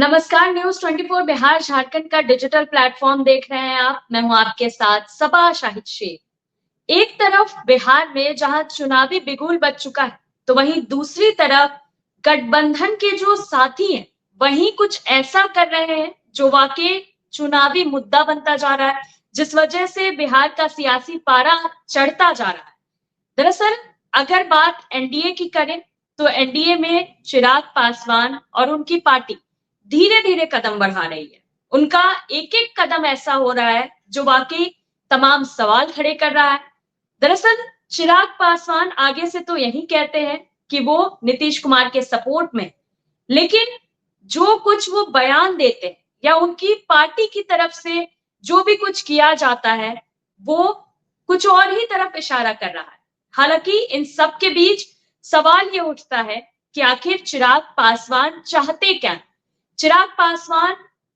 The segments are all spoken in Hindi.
नमस्कार। न्यूज़ 24 बिहार झारखंड का डिजिटल प्लेटफॉर्म देख रहे हैं आप। मैं हूं आपके साथ सबा शाहिद शेख। एक तरफ बिहार में जहां चुनावी बिगुल बज चुका है, तो वहीं दूसरी तरफ गठबंधन के जो साथी हैं, वहीं कुछ ऐसा कर रहे हैं जो वाकई चुनावी मुद्दा बनता जा रहा है, जिस वजह से बिहार का सियासी पारा चढ़ता जा रहा है। दरअसल अगर बात एनडीए की करें, तो एनडीए में चिराग पासवान और उनकी पार्टी धीरे धीरे कदम बढ़ा रही है। उनका एक एक कदम ऐसा हो रहा है जो वाकई तमाम सवाल खड़े कर रहा है। दरअसल चिराग पासवान आगे से तो यही कहते हैं कि वो नीतीश कुमार के सपोर्ट में, लेकिन जो कुछ वो बयान देते हैं या उनकी पार्टी की तरफ से जो भी कुछ किया जाता है, वो कुछ और ही तरफ इशारा कर रहा है। हालांकि इन सब के बीच सवाल ये उठता है कि आखिर चिराग पासवान चाहते क्या हैं? चिराग पासवान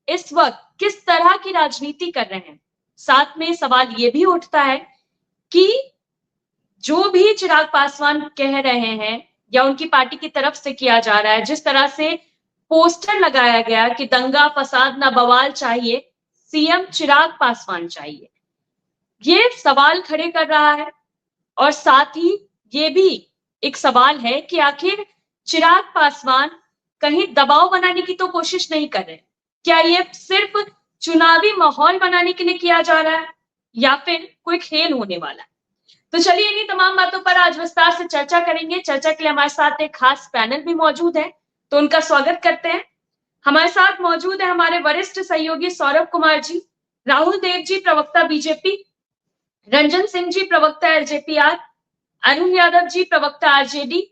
इस वक्त किस तरह की राजनीति कर रहे हैं? साथ में सवाल ये भी उठता है कि जो भी चिराग पासवान कह रहे हैं या उनकी पार्टी की तरफ से किया जा रहा है, जिस तरह से पोस्टर लगाया गया कि दंगा फसाद ना बवाल चाहिए, सीएम चिराग पासवान चाहिए, ये सवाल खड़े कर रहा है। और साथ ही ये भी एक सवाल है कि आखिर चिराग पासवान कहीं दबाव बनाने की तो कोशिश नहीं कर रहे। क्या ये सिर्फ चुनावी माहौल बनाने के लिए किया जा रहा है या फिर कोई खेल होने वाला है? तो चलिए इन्हीं तमाम बातों पर आज विस्तार से चर्चा करेंगे। चर्चा के लिए हमारे साथ एक खास पैनल भी मौजूद है, तो उनका स्वागत करते हैं। हमारे साथ मौजूद है हमारे वरिष्ठ सहयोगी सौरभ कुमार जी, राहुल देव जी प्रवक्ता बीजेपी, रंजन सिंह जी प्रवक्ता एलजेपीआर, अरुण यादव जी प्रवक्ता आरजेडी,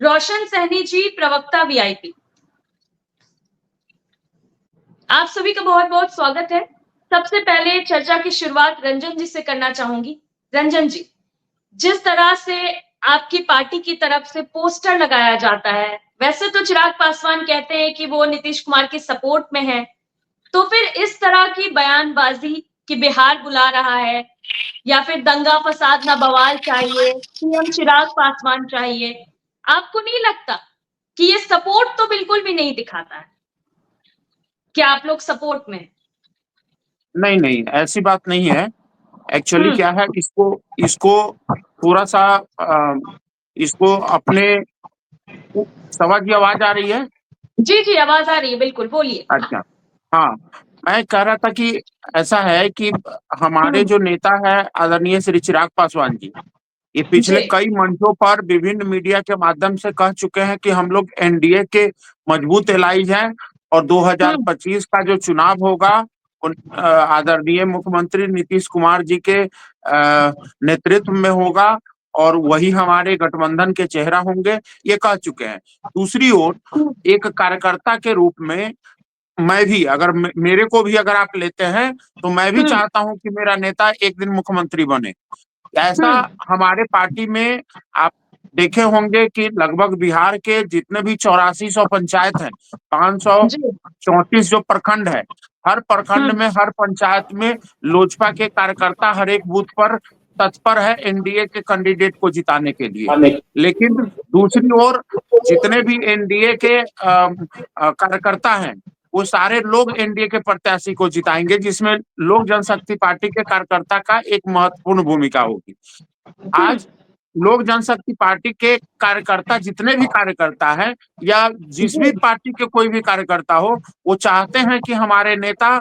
रोशन सहनी जी प्रवक्ता वीआईपी। आप सभी का बहुत बहुत स्वागत है। सबसे पहले चर्चा की शुरुआत रंजन जी से करना चाहूंगी। रंजन जी, जिस तरह से आपकी पार्टी की तरफ से पोस्टर लगाया जाता है, वैसे तो चिराग पासवान कहते हैं कि वो नीतीश कुमार के सपोर्ट में है, तो फिर इस तरह की बयानबाजी कि बिहार बुला रहा है या फिर दंगा फसाद ना बवाल चाहिए, सीएम चिराग पासवान चाहिए, आपको नहीं लगता कि ये सपोर्ट तो बिल्कुल भी नहीं दिखाता है? क्या आप लोग सपोर्ट में? नहीं नहीं, ऐसी बात नहीं है। एक्चुअली क्या है, इसको इसको थोड़ा सा इसको अपने सवा की आवाज आ रही है। जी जी, आवाज आ रही है, बिल्कुल बोलिए। अच्छा, हाँ, मैं कह रहा था कि ऐसा है कि हमारे जो नेता है आदरणीय श्री चिराग पासवान जी, ये पिछले जी। कई मंचों पर विभिन्न मीडिया के माध्यम से कह चुके हैं कि हम लोग एनडीए के मजबूत एलाइज हैं और 2025 का जो चुनाव होगा आदरणीय मुख्यमंत्री नीतीश कुमार जी के नेतृत्व में होगा और वही हमारे गठबंधन के चेहरा होंगे, ये कह चुके हैं। दूसरी ओर एक कार्यकर्ता के रूप में मैं भी, अगर मेरे को भी अगर आप लेते हैं, तो मैं भी चाहता हूं कि मेरा नेता एक दिन मुख्यमंत्री बने। ऐसा हमारे पार्टी में आप देखे होंगे कि लगभग बिहार के जितने भी 8400 पंचायत हैं, 534 जो प्रखंड है, हर प्रखंड में, हर पंचायत में लोजपा के कार्यकर्ता हर एक बूथ पर तत्पर है एनडीए के कैंडिडेट को जिताने के लिए। लेकिन दूसरी ओर जितने भी एनडीए के कार्यकर्ता हैं, वो सारे लोग एनडीए के प्रत्याशी को जिताएंगे, जिसमें लोक जनशक्ति पार्टी के कार्यकर्ता का एक महत्वपूर्ण भूमिका होगी। आज लोक जनशक्ति पार्टी के कार्यकर्ता, जितने भी कार्यकर्ता हैं या जिस भी पार्टी के कोई भी कार्यकर्ता हो, वो चाहते हैं कि हमारे नेता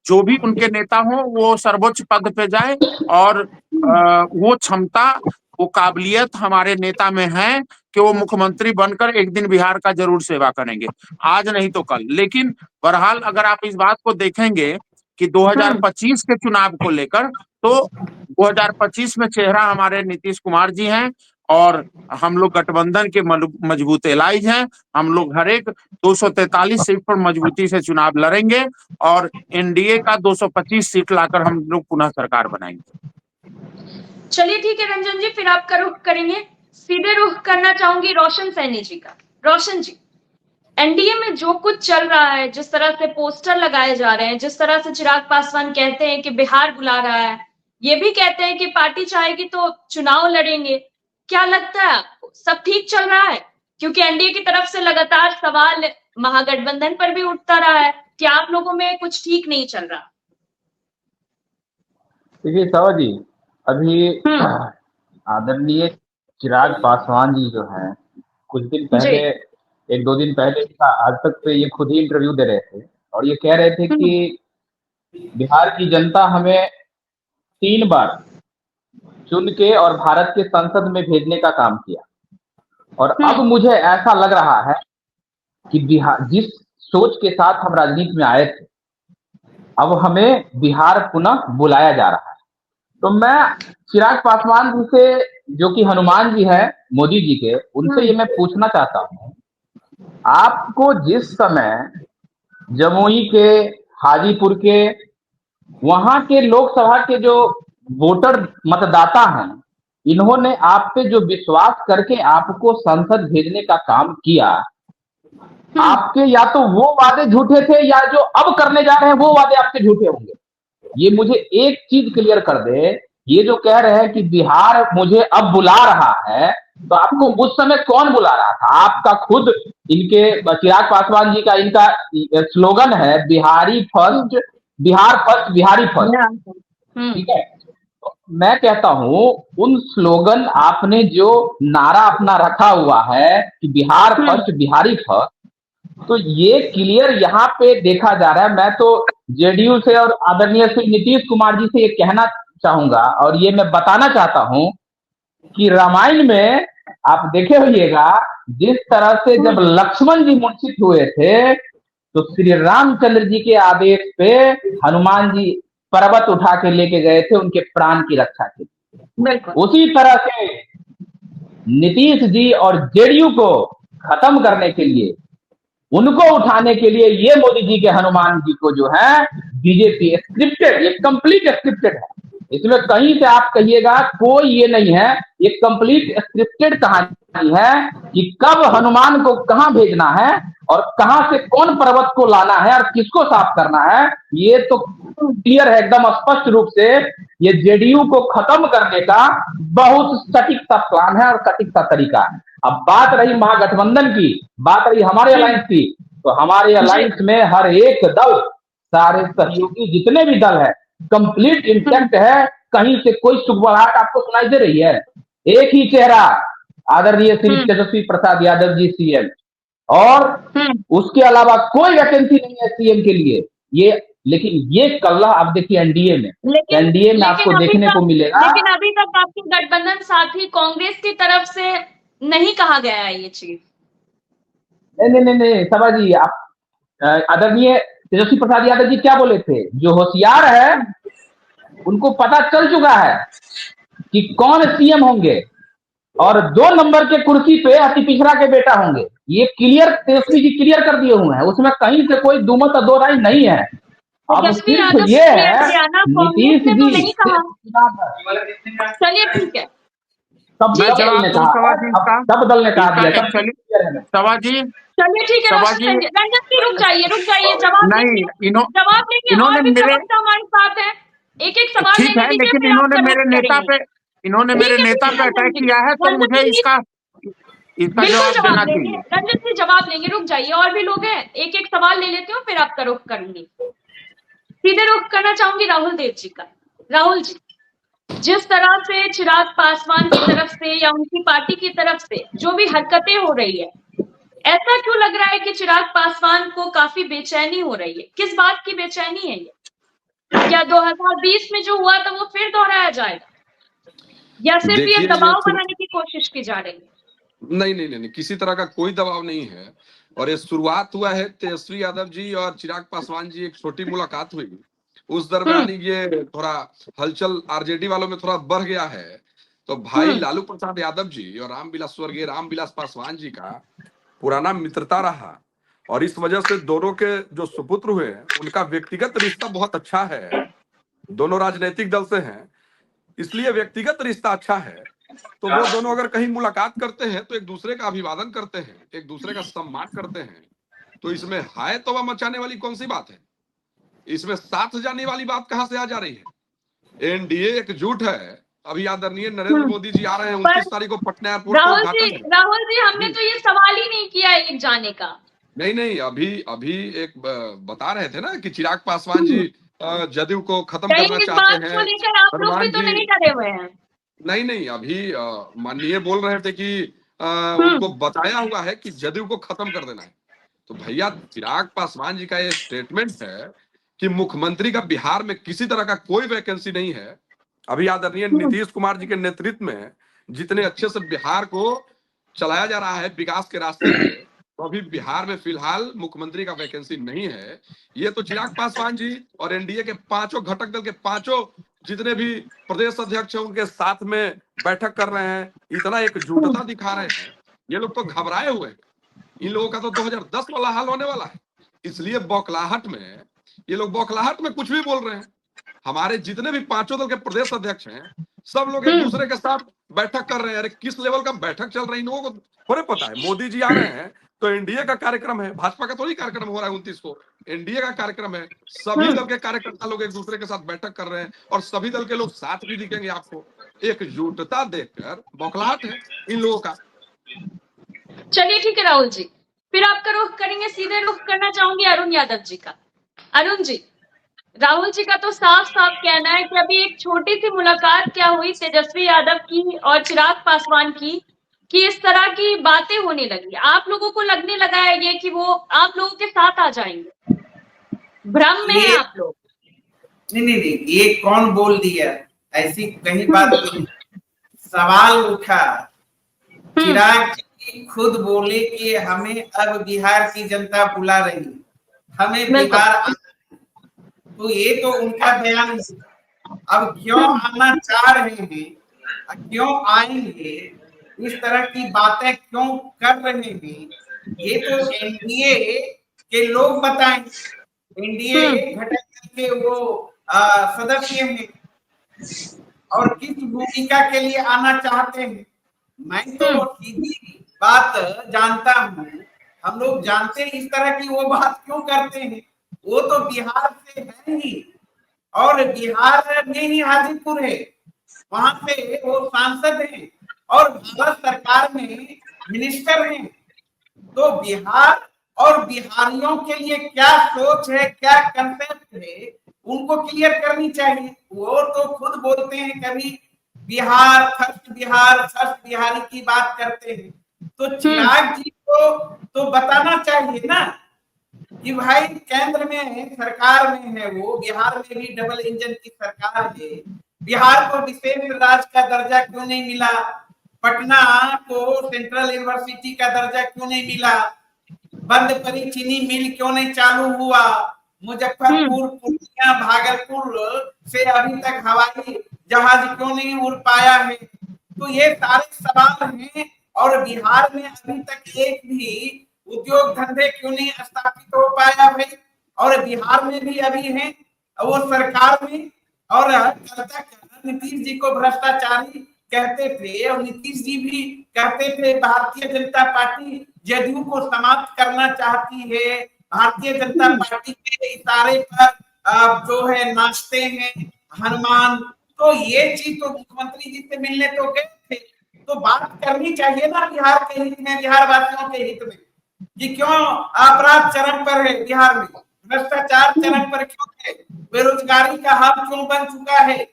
जो भी उनके नेता हो वो सर्वोच्च पद पे जाए और वो क्षमता, वो काबिलियत हमारे नेता में है कि वो मुख्यमंत्री बनकर एक दिन बिहार का जरूर सेवा करेंगे, आज नहीं तो कल। लेकिन बहरहाल अगर आप इस बात को देखेंगे कि 2025 के चुनाव को लेकर, तो 2025 में चेहरा हमारे नीतीश कुमार जी हैं और हम लोग गठबंधन के मजबूत एलाइज हैं। हम लोग हर एक 243 सीट पर मजबूती से चुनाव लड़ेंगे और एनडीए का 225 सीट लाकर हम लोग पुनः सरकार बनाएंगे। चलिए ठीक है रंजन जी, फिर आपका रुख करेंगे। सीधे रुख करना चाहूंगी रोशन सैनी जी का। रोशन जी, एनडीए में जो कुछ चल रहा है, जिस तरह से पोस्टर लगाए जा रहे हैं, जिस तरह से चिराग पासवान कहते हैं कि बिहार बुला रहा है, ये भी कहते हैं कि पार्टी चाहेगी तो चुनाव लड़ेंगे, क्या लगता है आपको सब ठीक चल रहा है? क्योंकि एनडीए की तरफ से लगातार सवाल महागठबंधन पर भी उठता रहा है कि आप लोगों में कुछ ठीक नहीं चल रहा। देखिए सावा जी, अभी हम्म। आदरणीय चिराग पासवान जी जो हैं, कुछ दिन जी। पहले, एक दो दिन पहले आज तक पे ये खुद ही इंटरव्यू दे रहे थे और ये कह रहे थे हम्म। कि बिहार की जनता हमें 3 बार चुन के और भारत के संसद में भेजने का काम किया और अब मुझे ऐसा लग रहा है कि बिहार जिस सोच के साथ हम राजनीति में आए थे, अब हमें बिहार पुनः बुलाया जा रहा है। तो मैं चिराग पासवान जी से, जो कि हनुमान जी हैं मोदी जी के, उनसे ये मैं पूछना चाहता हूँ, आपको जिस समय जमुई के, हाजीपुर के, वहां के लोकसभा के जो वोटर मतदाता हैं, इन्होंने आप पे जो विश्वास करके आपको संसद भेजने का काम किया, आपके या तो वो वादे झूठे थे या जो अब करने जा रहे हैं वो वादे आपके झूठे होंगे। ये मुझे एक चीज क्लियर कर दे, ये जो कह रहे हैं कि बिहार मुझे अब बुला रहा है, तो आपको उस समय कौन बुला रहा था? आपका खुद, इनके चिराग पासवान जी का इनका स्लोगन है Bihari first, Bihar first, Bihari first, ठीक है? तो मैं कहता हूं उन स्लोगन आपने जो नारा अपना रखा हुआ है कि बिहार फर्स्ट, बिहारी फर्स्ट, तो ये क्लियर यहाँ पे देखा जा रहा है। मैं तो जेडीयू से और आदरणीय श्री नीतीश कुमार जी से ये कहना चाहूंगा और ये मैं बताना चाहता हूं कि रामायण में आप देखे होइएगा, जिस तरह से जब लक्ष्मण जी मूर्छित हुए थे तो श्री रामचंद्र जी के आदेश पे हनुमान जी पर्वत उठा के लेके गए थे उनके प्राण की रक्षा के लिए। उसी तरह से नीतीश जी और जेडीयू को खत्म करने के लिए, उनको उठाने के लिए ये मोदी जी के हनुमान जी को जो है बीजेपी स्क्रिप्टेड, ये कंप्लीट स्क्रिप्टेड है। इसमें कहीं से आप कहिएगा कोई ये नहीं है, ये कंप्लीट स्क्रिप्टेड कहानी है कि कब हनुमान को कहां भेजना है और कहां से कौन पर्वत को लाना है और किसको साफ करना है। ये तो क्लियर है एकदम स्पष्ट रूप से। ये जेडीयू को खत्म करने का बहुत सटीक सा प्लान है और सटीक सा तरीका है। अब बात रही महागठबंधन की, बात रही हमारे अलायंस की, तो हमारे अलायंस में हर एक दल, सारे सहयोगी जितने भी दल है, कंप्लीट इंटैक्ट है। कहीं से कोई सुगबड़ाहट आपको सुनाई दे रही है? एक ही चेहरा, आदरणीय श्री तेजस्वी प्रसाद यादव जी सीएम, और उसके अलावा कोई वैकेंसी नहीं है सीएम के लिए। ये लेकिन ये कल्ला आप देखिए एनडीए में, एनडीए में आपको देखने को मिलेगा। लेकिन अभी तक आपके गठबंधन साथी कांग्रेस की तरफ से नहीं कहा गया है ये चीज। नहीं सभा जी, आप आदरणीय तेजस्वी प्रसाद यादव जी क्या बोले थे? जो होशियार है उनको पता चल चुका है कि कौन सीएम होंगे और 2 नंबर के कुर्सी पे अति पिछड़ा के बेटा होंगे। ये क्लियर तेजस्वी जी क्लियर कर दिए हुए हैं, उसमें कहीं से कोई दुमत दो राय नहीं है। अब सिर्फ ये है नीतीश जी, चलिए ठीक है, सब दल ने कहा दिया, सभा जी, चलिए ठीक है, रंजन जी रुक जाइए, जवाब नहीं, लेंगे और भी प्रवक्ता हमारे साथ है, एक सवाल ठीक है, लेकिन इन्होंने मेरे नेता पे अटैक किया है, तो मुझे इसका जवाब देना चाहिए। रंजन जी जवाब लेंगे, रुक जाइए, और भी लोग हैं, एक सवाल ले लेते हो फिर आपका रुख करूंगी। सीधे रुख करना चाहूंगी राहुल देव जी का। राहुल जी, जिस तरह से चिराग पासवान की तरफ से या उनकी पार्टी की तरफ से जो भी हरकतें हो रही है, ऐसा क्यों लग रहा है कि चिराग पासवान को काफी बेचैनी हो रही है? किस बात की बेचैनी है ये? क्या 2020 में जो हुआ था वो फिर दोहराया जाएगा, या सिर्फ ये दबाव बनाने की कोशिश की जा रही है? नहीं, किसी तरह का कोई दबाव नहीं है। और ये शुरुआत हुआ है, तेजस्वी यादव जी और चिराग पासवान जी एक छोटी मुलाकात हुई, उस दरमियान ये थोड़ा हलचल आरजेडी वालों में थोड़ा बढ़ गया है। तो भाई लालू प्रसाद यादव जी और स्वर्गीय रामविलास पासवान जी का पुराना मित्रता रहा, और इस वजह से दोनों के जो सुपुत्र हुए उनका व्यक्तिगत रिश्ता बहुत अच्छा है। दोनों राजनीतिक दल से हैं, इसलिए व्यक्तिगत रिश्ता अच्छा है। तो वो दोनों अगर कहीं मुलाकात करते हैं तो एक दूसरे का अभिवादन करते हैं, एक दूसरे का सम्मान करते हैं। तो इसमें हाय तौबा मचाने वाली कौन सी बात है? इसमें साथ जाने वाली बात कहां से आ जा रही है? एनडीए एकजुट है। अभी आदरणीय नरेंद्र मोदी जी आ रहे हैं 29 तारीख को पटना एयरपोर्ट पर उद्घाटन है। राहुल जी, हमने तो ये सवाल ही नहीं किया एक जाने का, नहीं नहीं, अभी अभी एक बता रहे थे ना कि चिराग पासवान जी जदयू को खत्म करना कहीं इस चाहते बात हैं, को लेकर आप लोग भी हनुमान तो जी। नहीं डरे हुए हैं? नहीं नहीं, अभी माननीय बोल रहे थे कि हम्म। उनको बताया हुआ है कि जदयू को खत्म कर देना है। तो भैया चिराग पासवान जी का ये स्टेटमेंट है कि मुख्यमंत्री का बिहार में किसी तरह का कोई वैकेंसी नहीं है। अभी आदरणीय नीतीश कुमार जी के नेतृत्व में जितने अच्छे से बिहार को चलाया जा रहा है विकास के रास्ते पे, तो अभी बिहार में फिलहाल मुख्यमंत्री का वैकेंसी नहीं है। ये तो चिराग पासवान जी और एनडीए के पांचों घटक दल के पांचों जितने भी प्रदेश अध्यक्ष हैं उनके साथ में बैठक कर रहे हैं, इतना एकजुटता दिखा रहे हैं। ये लोग तो घबराए हुए हैं। इन लोगों का तो 2010 वाला हाल होने वाला है, इसलिए बौखलाहट में ये लोग बौखलाहट में कुछ भी बोल रहे हैं। हमारे जितने भी पांचों दल के प्रदेश अध्यक्ष हैं सब लोग एक दूसरे के साथ बैठक कर रहे हैं। अरे किस लेवल का बैठक चल रही है इन लोगों को थोड़े पता है। मोदी जी आ रहे हैं तो एनडीए का कार्यक्रम है, भाजपा का थोड़ी कार्यक्रम हो रहा है 29 को, एनडीए का कार्यक्रम है। सभी दल के कार्यकर्ता लोग एक दूसरे के साथ बैठक कर रहे हैं और सभी दल के लोग साथ भी दिखेंगे आपको। एकजुटता देखकर बौखलाहट है इन लोगों का। चलिए ठीक है राहुल जी, फिर आपका रुख करेंगे, सीधे रुख करना चाहूंगी अरुण यादव जी का। अरुण जी, राहुल जी का तो साफ साफ कहना है कि अभी एक छोटी सी मुलाकात क्या हुई तेजस्वी यादव की और चिराग पासवान की, कि इस तरह की बातें होने लगी। आप लोगों को लगने लगा है ये कि वो आप लोगों के साथ आ जाएंगे, भ्रम में है आप लोग? नहीं नहीं नहीं, ये कौन बोल दिया? ऐसी कहीं बात नहीं। सवाल उठा, चिराग जी खुद बोले कि हमें अब बिहार की जनता बुला रही, हमें बिहार, तो ये तो उनका बयान है। अब क्यों आना चाह रहे हैं, क्यों आएंगे, इस तरह की बातें क्यों कर रहे हैं, ये तो एनडीए के लोग बताएं। एनडीए घटक के वो सदस्य हैं और किस भूमिका के लिए आना चाहते हैं। मैं तो सीधी बात जानता हूँ, हम लोग जानते हैं इस तरह की वो बात क्यों करते हैं। वो तो बिहार से है ही और बिहार में ही हाजीपुर है, वहां से वो सांसद हैं और भारत सरकार में मिनिस्टर हैं। तो बिहार और बिहारियों के लिए क्या सोच है, क्या कंसेप्ट है, उनको क्लियर करनी चाहिए। वो तो खुद बोलते हैं कभी बिहार फर्स्ट, बिहार फर्स्ट, बिहारी की बात करते हैं। तो चिराग जी को तो बताना चाहिए ना कि भाई केंद्र में सरकार में है, वो बिहार में भी डबल इंजन की सरकार है, बिहार को विशेष राज्य का दर्जा क्यों नहीं मिला, पटना को सेंट्रल यूनिवर्सिटी का दर्जा क्यों नहीं मिला, बंद पड़ी चीनी मिल क्यों नहीं चालू हुआ, मुजफ्फरपुर, पूर्णिया, भागलपुर से अभी तक हवाई जहाज क्यों नहीं उड़ पाया है। तो ये सारे सवाल हैं। और बिहार में अभी तक एक भी उद्योग धंधे क्यों नहीं स्थापित हो पाया भाई। और बिहार में भी अभी है वो सरकार में, और कल तक नीतीश जी को भ्रष्टाचारी कहते थे और नीतीश जी भी कहते थे भारतीय जनता पार्टी जदयू को समाप्त करना चाहती है, भारतीय जनता पार्टी के इशारे पर जो है नाचते हैं हनुमान। तो ये चीज तो मुख्यमंत्री जी से मिलने तो गए थे, तो बात करनी चाहिए ना बिहार के हित में, बिहार वासियों के हित में, कि क्यों अपराध चरम पर है बिहार में, भ्रष्टाचार चरम पर क्यों है, बेरोजगारी का हाल क्यों बन चुका है,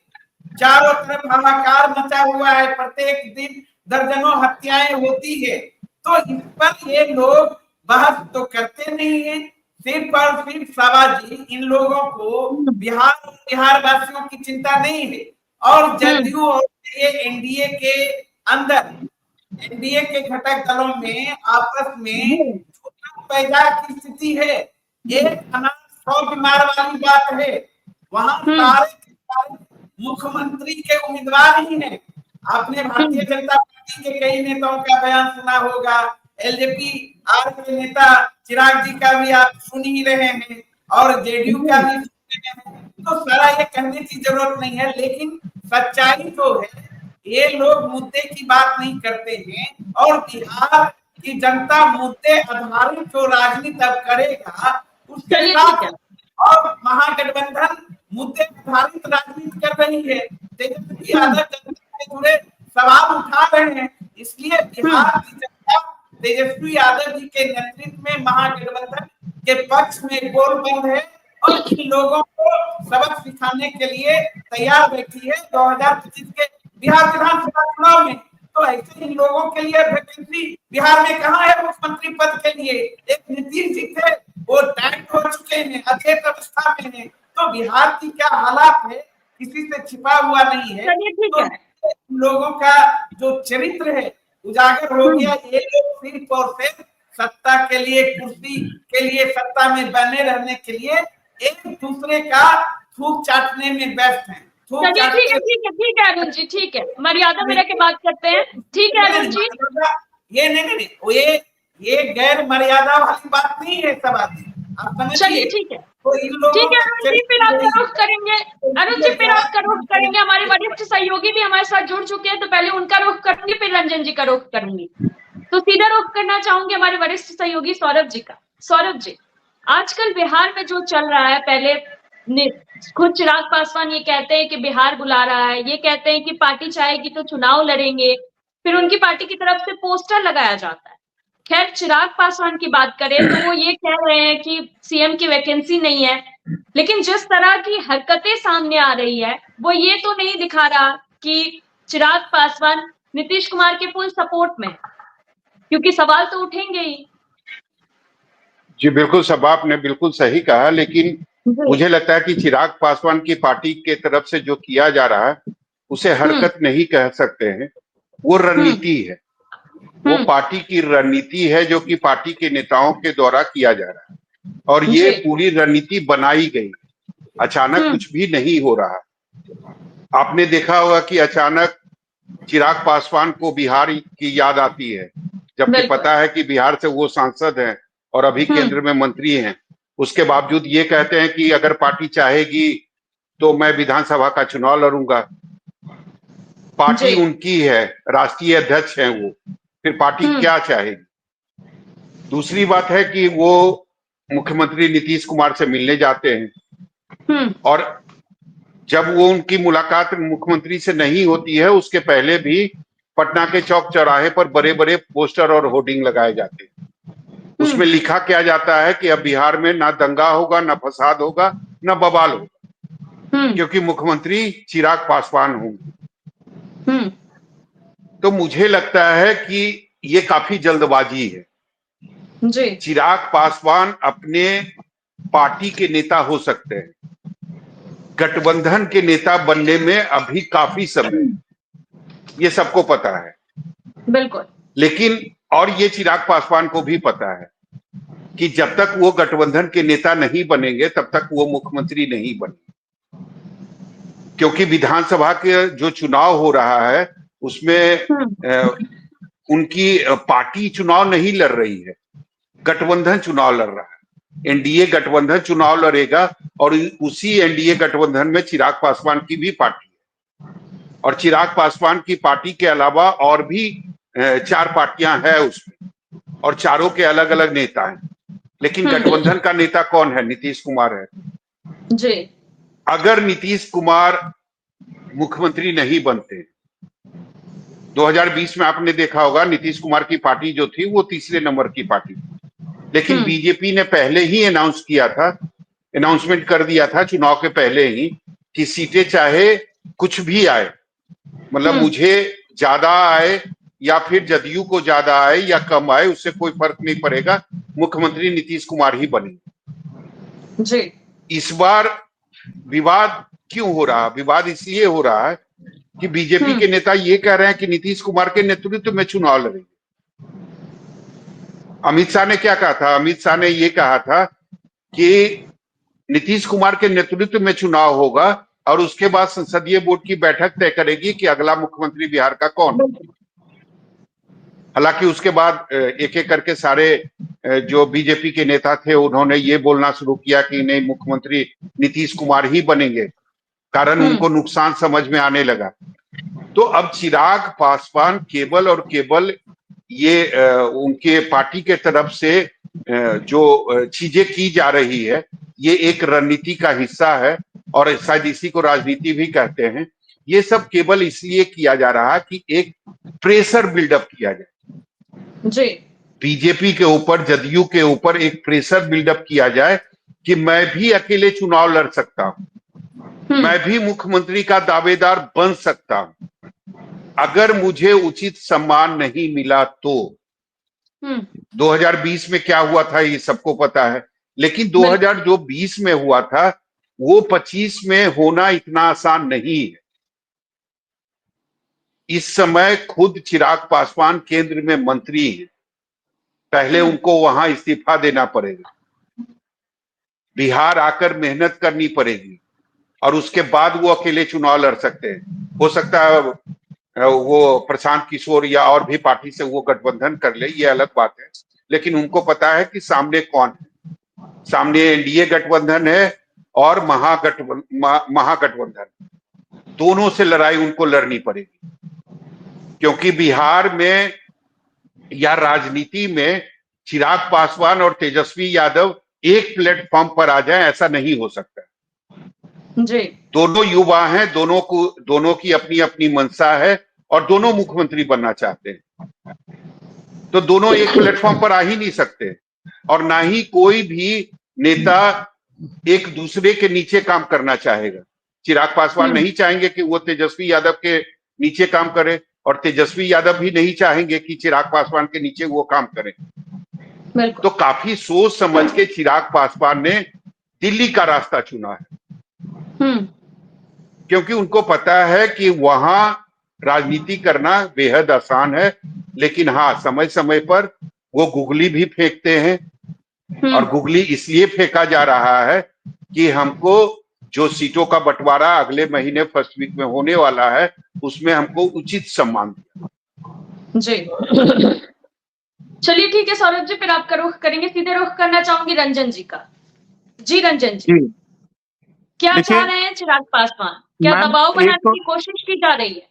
चारों तरफ हाहाकार मचा हुआ है, प्रत्येक दिन दर्जनों हत्याएं होती है। तो इस पर ये लोग बहस तो करते नहीं है। सिर्फ और सिर्फ सवाजी इन लोगों को बिहार वासियों की चिंता नहीं है। और जदयू और ये एनडीए के अंदर, एनडीए के घटक दलों में आपस में पैदा की स्थिति है। एक अनाज 100 बीमार वाली बात है। वहां सारे मुख्यमंत्री के उम्मीदवार ही हैं। आपने भारतीय जनता पार्टी के कई नेताओं का बयान सुना होगा, एलजेपी आर के नेता चिराग जी का भी आप सुन ही रहे हैं और जेडीयू का भी सुन रहे हैं। तो सारा ये कहने की जरूरत नहीं है, लेकिन सच्चाई तो है ये लोग मुद्दे की बात नहीं करते हैं। और बिहार की जनता मुद्दे आधारित जो राजनीति अब करेगा उसके साथ, और महागठबंधन मुद्दे आधारित राजनीति कर रही है, तेजस्वी यादव जनता से जुड़े सवाल उठा रहे हैं। इसलिए बिहार की जनता तेजस्वी यादव जी के नेतृत्व में महागठबंधन के पक्ष में गोलबंद है और इन लोगों को सबक सिखाने के लिए तैयार बैठी है 2025 के बिहार विधानसभा चुनाव में। तो ऐसे इन लोगों के लिए वैकेंसी बिहार में कहाँ है मुख्यमंत्री पद के लिए? एक नीतीश जी थे, वो टाइट हो चुके हैं, अचेत अवस्था में है। तो बिहार की क्या हालात है किसी से छिपा हुआ नहीं है। तो लोगों का जो चरित्र है उजागर हो गया। ये लोग सिर्फ और सिर्फ सत्ता के लिए, कुर्सी के लिए, सत्ता में बने रहने के लिए एक दूसरे का थूक चाटने में व्यस्त हैं। ठीक है अरुण जी, ठीक है, मर्यादा में रह के बात करते हैं। ठीक है अरुण जी, ये नहीं, ये गैर मर्यादा वाली बात नहीं है सब आदमी, आप समझिए। ठीक है, तो इन लोगों ठीक है अरुण जी, फिर आप रुख करेंगे। अरुण जी, फिर आपका रुख करेंगे। हमारे वरिष्ठ सहयोगी भी हमारे साथ जुड़ चुके हैं, तो पहले उनका रुख करूंगी, फिर रंजन जी का रुख करूंगी। तो सीधा रुख करना चाहूंगी हमारे वरिष्ठ सहयोगी सौरभ जी का। सौरभ जी, आजकल बिहार में जो चल रहा है, पहले खुद चिराग पासवान ये कहते हैं कि बिहार बुला रहा है, ये कहते हैं कि पार्टी चाहेगी तो चुनाव लड़ेंगे, फिर उनकी पार्टी की तरफ से पोस्टर लगाया जाता है। खैर, चिराग पासवान की बात करें तो वो ये कह रहे हैं कि सीएम की वैकेंसी नहीं है, लेकिन जिस तरह की हरकतें सामने आ रही है वो ये तो नहीं दिखा रहा कि चिराग पासवान नीतीश कुमार के फुल सपोर्ट में, क्योंकि सवाल तो उठेंगे ही। जी बिल्कुल, सब आपने बिल्कुल सही कहा, लेकिन मुझे लगता है कि चिराग पासवान की पार्टी के तरफ से जो किया जा रहा है उसे हरकत नहीं कह सकते हैं, वो रणनीति है। वो पार्टी की रणनीति है जो कि पार्टी के नेताओं के द्वारा किया जा रहा है, और ये पूरी रणनीति बनाई गई, अचानक कुछ भी नहीं हो रहा। आपने देखा होगा कि अचानक चिराग पासवान को बिहार की याद आती है, जबकि पता है कि बिहार से वो सांसद हैं और अभी केंद्र में मंत्री हैं। उसके बावजूद ये कहते हैं कि अगर पार्टी चाहेगी तो मैं विधानसभा का चुनाव लड़ूंगा। पार्टी उनकी है, राष्ट्रीय अध्यक्ष हैं वो, फिर पार्टी क्या चाहेगी? दूसरी बात है कि वो मुख्यमंत्री नीतीश कुमार से मिलने जाते हैं, और जब वो उनकी मुलाकात मुख्यमंत्री से नहीं होती है, उसके पहले भी पटना के चौक चौराहे पर बड़े बड़े पोस्टर और होर्डिंग लगाए जाते हैं। उसमें लिखा क्या जाता है कि अब बिहार में ना दंगा होगा, ना फसाद होगा, ना बवाल होगा, क्योंकि मुख्यमंत्री चिराग पासवान होंगे। तो मुझे लगता है कि ये काफी जल्दबाजी है। जी। चिराग पासवान अपने पार्टी के नेता हो सकते हैं, गठबंधन के नेता बनने में अभी काफी समय है, ये सबको पता है। बिल्कुल। लेकिन और ये चिराग पासवान को भी पता है कि जब तक वो गठबंधन के नेता नहीं बनेंगे तब तक वो मुख्यमंत्री नहीं बनेंगे, क्योंकि विधानसभा के जो चुनाव हो रहा है उसमें उनकी पार्टी चुनाव नहीं लड़ रही है, गठबंधन चुनाव लड़ रहा है। एनडीए गठबंधन चुनाव लड़ेगा, और उसी एनडीए गठबंधन में चिराग पासवान की भी पार्टी है, और चिराग पासवान की पार्टी के अलावा और भी 4 पार्टियां हैं उसमें, और चारों के अलग अलग नेता हैं। लेकिन गठबंधन का नेता कौन है? नीतीश कुमार है जी। अगर नीतीश कुमार मुख्यमंत्री नहीं बनते, 2020 में आपने देखा होगा नीतीश कुमार की पार्टी जो थी वो तीसरे नंबर की पार्टी थी, लेकिन बीजेपी ने पहले ही अनाउंसमेंट कर दिया था चुनाव के पहले ही कि सीटें चाहे कुछ भी आए, मतलब मुझे ज्यादा आए या फिर जदयू को ज्यादा आए या कम आए, उससे कोई फर्क नहीं पड़ेगा, मुख्यमंत्री नीतीश कुमार ही बनेंगे। जी। इस बार विवाद क्यों हो रहा? विवाद इसलिए हो रहा है कि बीजेपी के नेता ये कह रहे हैं कि नीतीश कुमार के नेतृत्व में चुनाव लड़ेंगे। अमित शाह ने क्या कहा था? अमित शाह ने ये कहा था कि नीतीश कुमार के नेतृत्व में चुनाव होगा और उसके बाद संसदीय बोर्ड की बैठक तय करेगी कि अगला मुख्यमंत्री बिहार का कौन। हालांकि उसके बाद एक एक करके सारे जो बीजेपी के नेता थे उन्होंने ये बोलना शुरू किया कि नहीं, मुख्यमंत्री नीतीश कुमार ही बनेंगे, कारण उनको नुकसान समझ में आने लगा। तो अब चिराग पासवान केवल और केवल ये उनके पार्टी के तरफ से जो चीजें की जा रही है ये एक रणनीति का हिस्सा है, और शायद इसी को राजनीति भी कहते हैं। ये सब केवल इसलिए किया जा रहा है कि एक प्रेशर बिल्डअप किया जाए। जी। बीजेपी के ऊपर, जदयू के ऊपर एक प्रेशर बिल्डअप किया जाए कि मैं भी अकेले चुनाव लड़ सकता हूं, मैं भी मुख्यमंत्री का दावेदार बन सकता हूं, अगर मुझे उचित सम्मान नहीं मिला तो। 2020 में क्या हुआ था ये सबको पता है, लेकिन 2020 में हुआ था वो 25 में होना इतना आसान नहीं है। इस समय खुद चिराग पासवान केंद्र में मंत्री हैं, पहले उनको वहां इस्तीफा देना पड़ेगा, बिहार आकर मेहनत करनी पड़ेगी और उसके बाद वो अकेले चुनाव लड़ सकते हैं। हो सकता है वो प्रशांत किशोर या और भी पार्टी से वो गठबंधन कर ले, ये अलग बात है, लेकिन उनको पता है कि सामने कौन है। सामने एनडीए गठबंधन है और महागठबंधन, दोनों से लड़ाई उनको लड़नी पड़ेगी, क्योंकि बिहार में या राजनीति में चिराग पासवान और तेजस्वी यादव एक प्लेटफॉर्म पर आ जाए, ऐसा नहीं हो सकता जी। दोनों युवा हैं, दोनों की अपनी अपनी मंशा है और दोनों मुख्यमंत्री बनना चाहते हैं, तो दोनों एक प्लेटफॉर्म पर आ ही नहीं सकते। और ना ही कोई भी नेता एक दूसरे के नीचे काम करना चाहेगा। चिराग पासवान नहीं चाहेंगे कि वो तेजस्वी यादव के नीचे काम करे और तेजस्वी यादव भी नहीं चाहेंगे कि चिराग पासवान के नीचे वो काम करें। तो काफी सोच समझ के चिराग पासवान ने दिल्ली का रास्ता चुना है, क्योंकि उनको पता है कि वहां राजनीति करना बेहद आसान है, लेकिन हाँ, समय समय पर वो गुगली भी फेंकते हैं, और गुगली इसलिए फेंका जा रहा है कि हमको जो सीटों का बंटवारा अगले महीने फर्स्ट वीक में होने वाला है, उसमें हमको उचित सम्मान दिया जी। चलिए ठीक है सौरभ जी, फिर आपका रुख करेंगे, सीधे रुख करना चाहूंगी रंजन जी का। जी रंजन जी, क्या चाह रहे हैं चिराग पासवान? क्या दबाव बनाने की कोशिश की जा रही है?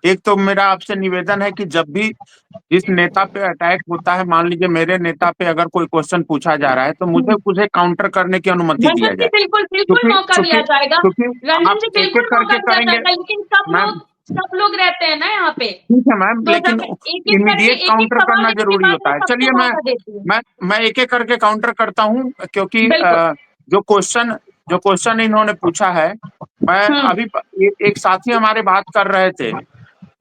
एक तो मेरा आपसे निवेदन है कि जब भी इस नेता पे अटैक होता है, मान लीजिए मेरे नेता पे अगर कोई क्वेश्चन पूछा जा रहा है, तो मुझे उसे काउंटर करने की अनुमति दिया जाए। बिल्कुल मौका दिया जाएगा रंजन जी, बिल्कुल मौका दिया जाएगा, लेकिन सब लोग रहते हैं ना यहाँ पे। ठीक है मैम, लेकिन इमीडिएट काउंटर करना जरूरी होता है। चलिए मैं एक एक करके काउंटर करता हूँ, क्योंकि जो क्वेश्चन इन्होंने पूछा है, मैं अभी एक साथी हमारे बात कर रहे थे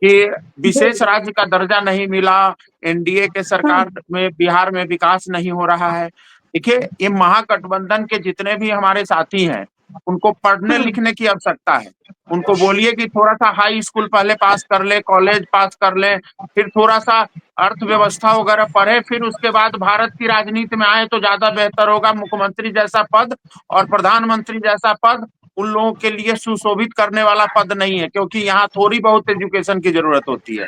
कि विशेष राज्य का दर्जा नहीं मिला, एनडीए के सरकार में बिहार में विकास नहीं हो रहा है। देखिए, ये महागठबंधन के जितने भी हमारे साथी हैं, उनको पढ़ने लिखने की आवश्यकता है। उनको बोलिए कि थोड़ा सा हाई स्कूल पहले पास कर ले, कॉलेज पास कर ले, फिर थोड़ा सा अर्थव्यवस्था वगैरह पढ़े, फिर उसके बाद भारत की राजनीति में आए तो ज्यादा बेहतर होगा। मुख्यमंत्री जैसा पद और प्रधानमंत्री जैसा पद उन लोगों के लिए सुशोभित करने वाला पद नहीं है, क्योंकि यहाँ थोड़ी बहुत एजुकेशन की जरूरत होती है।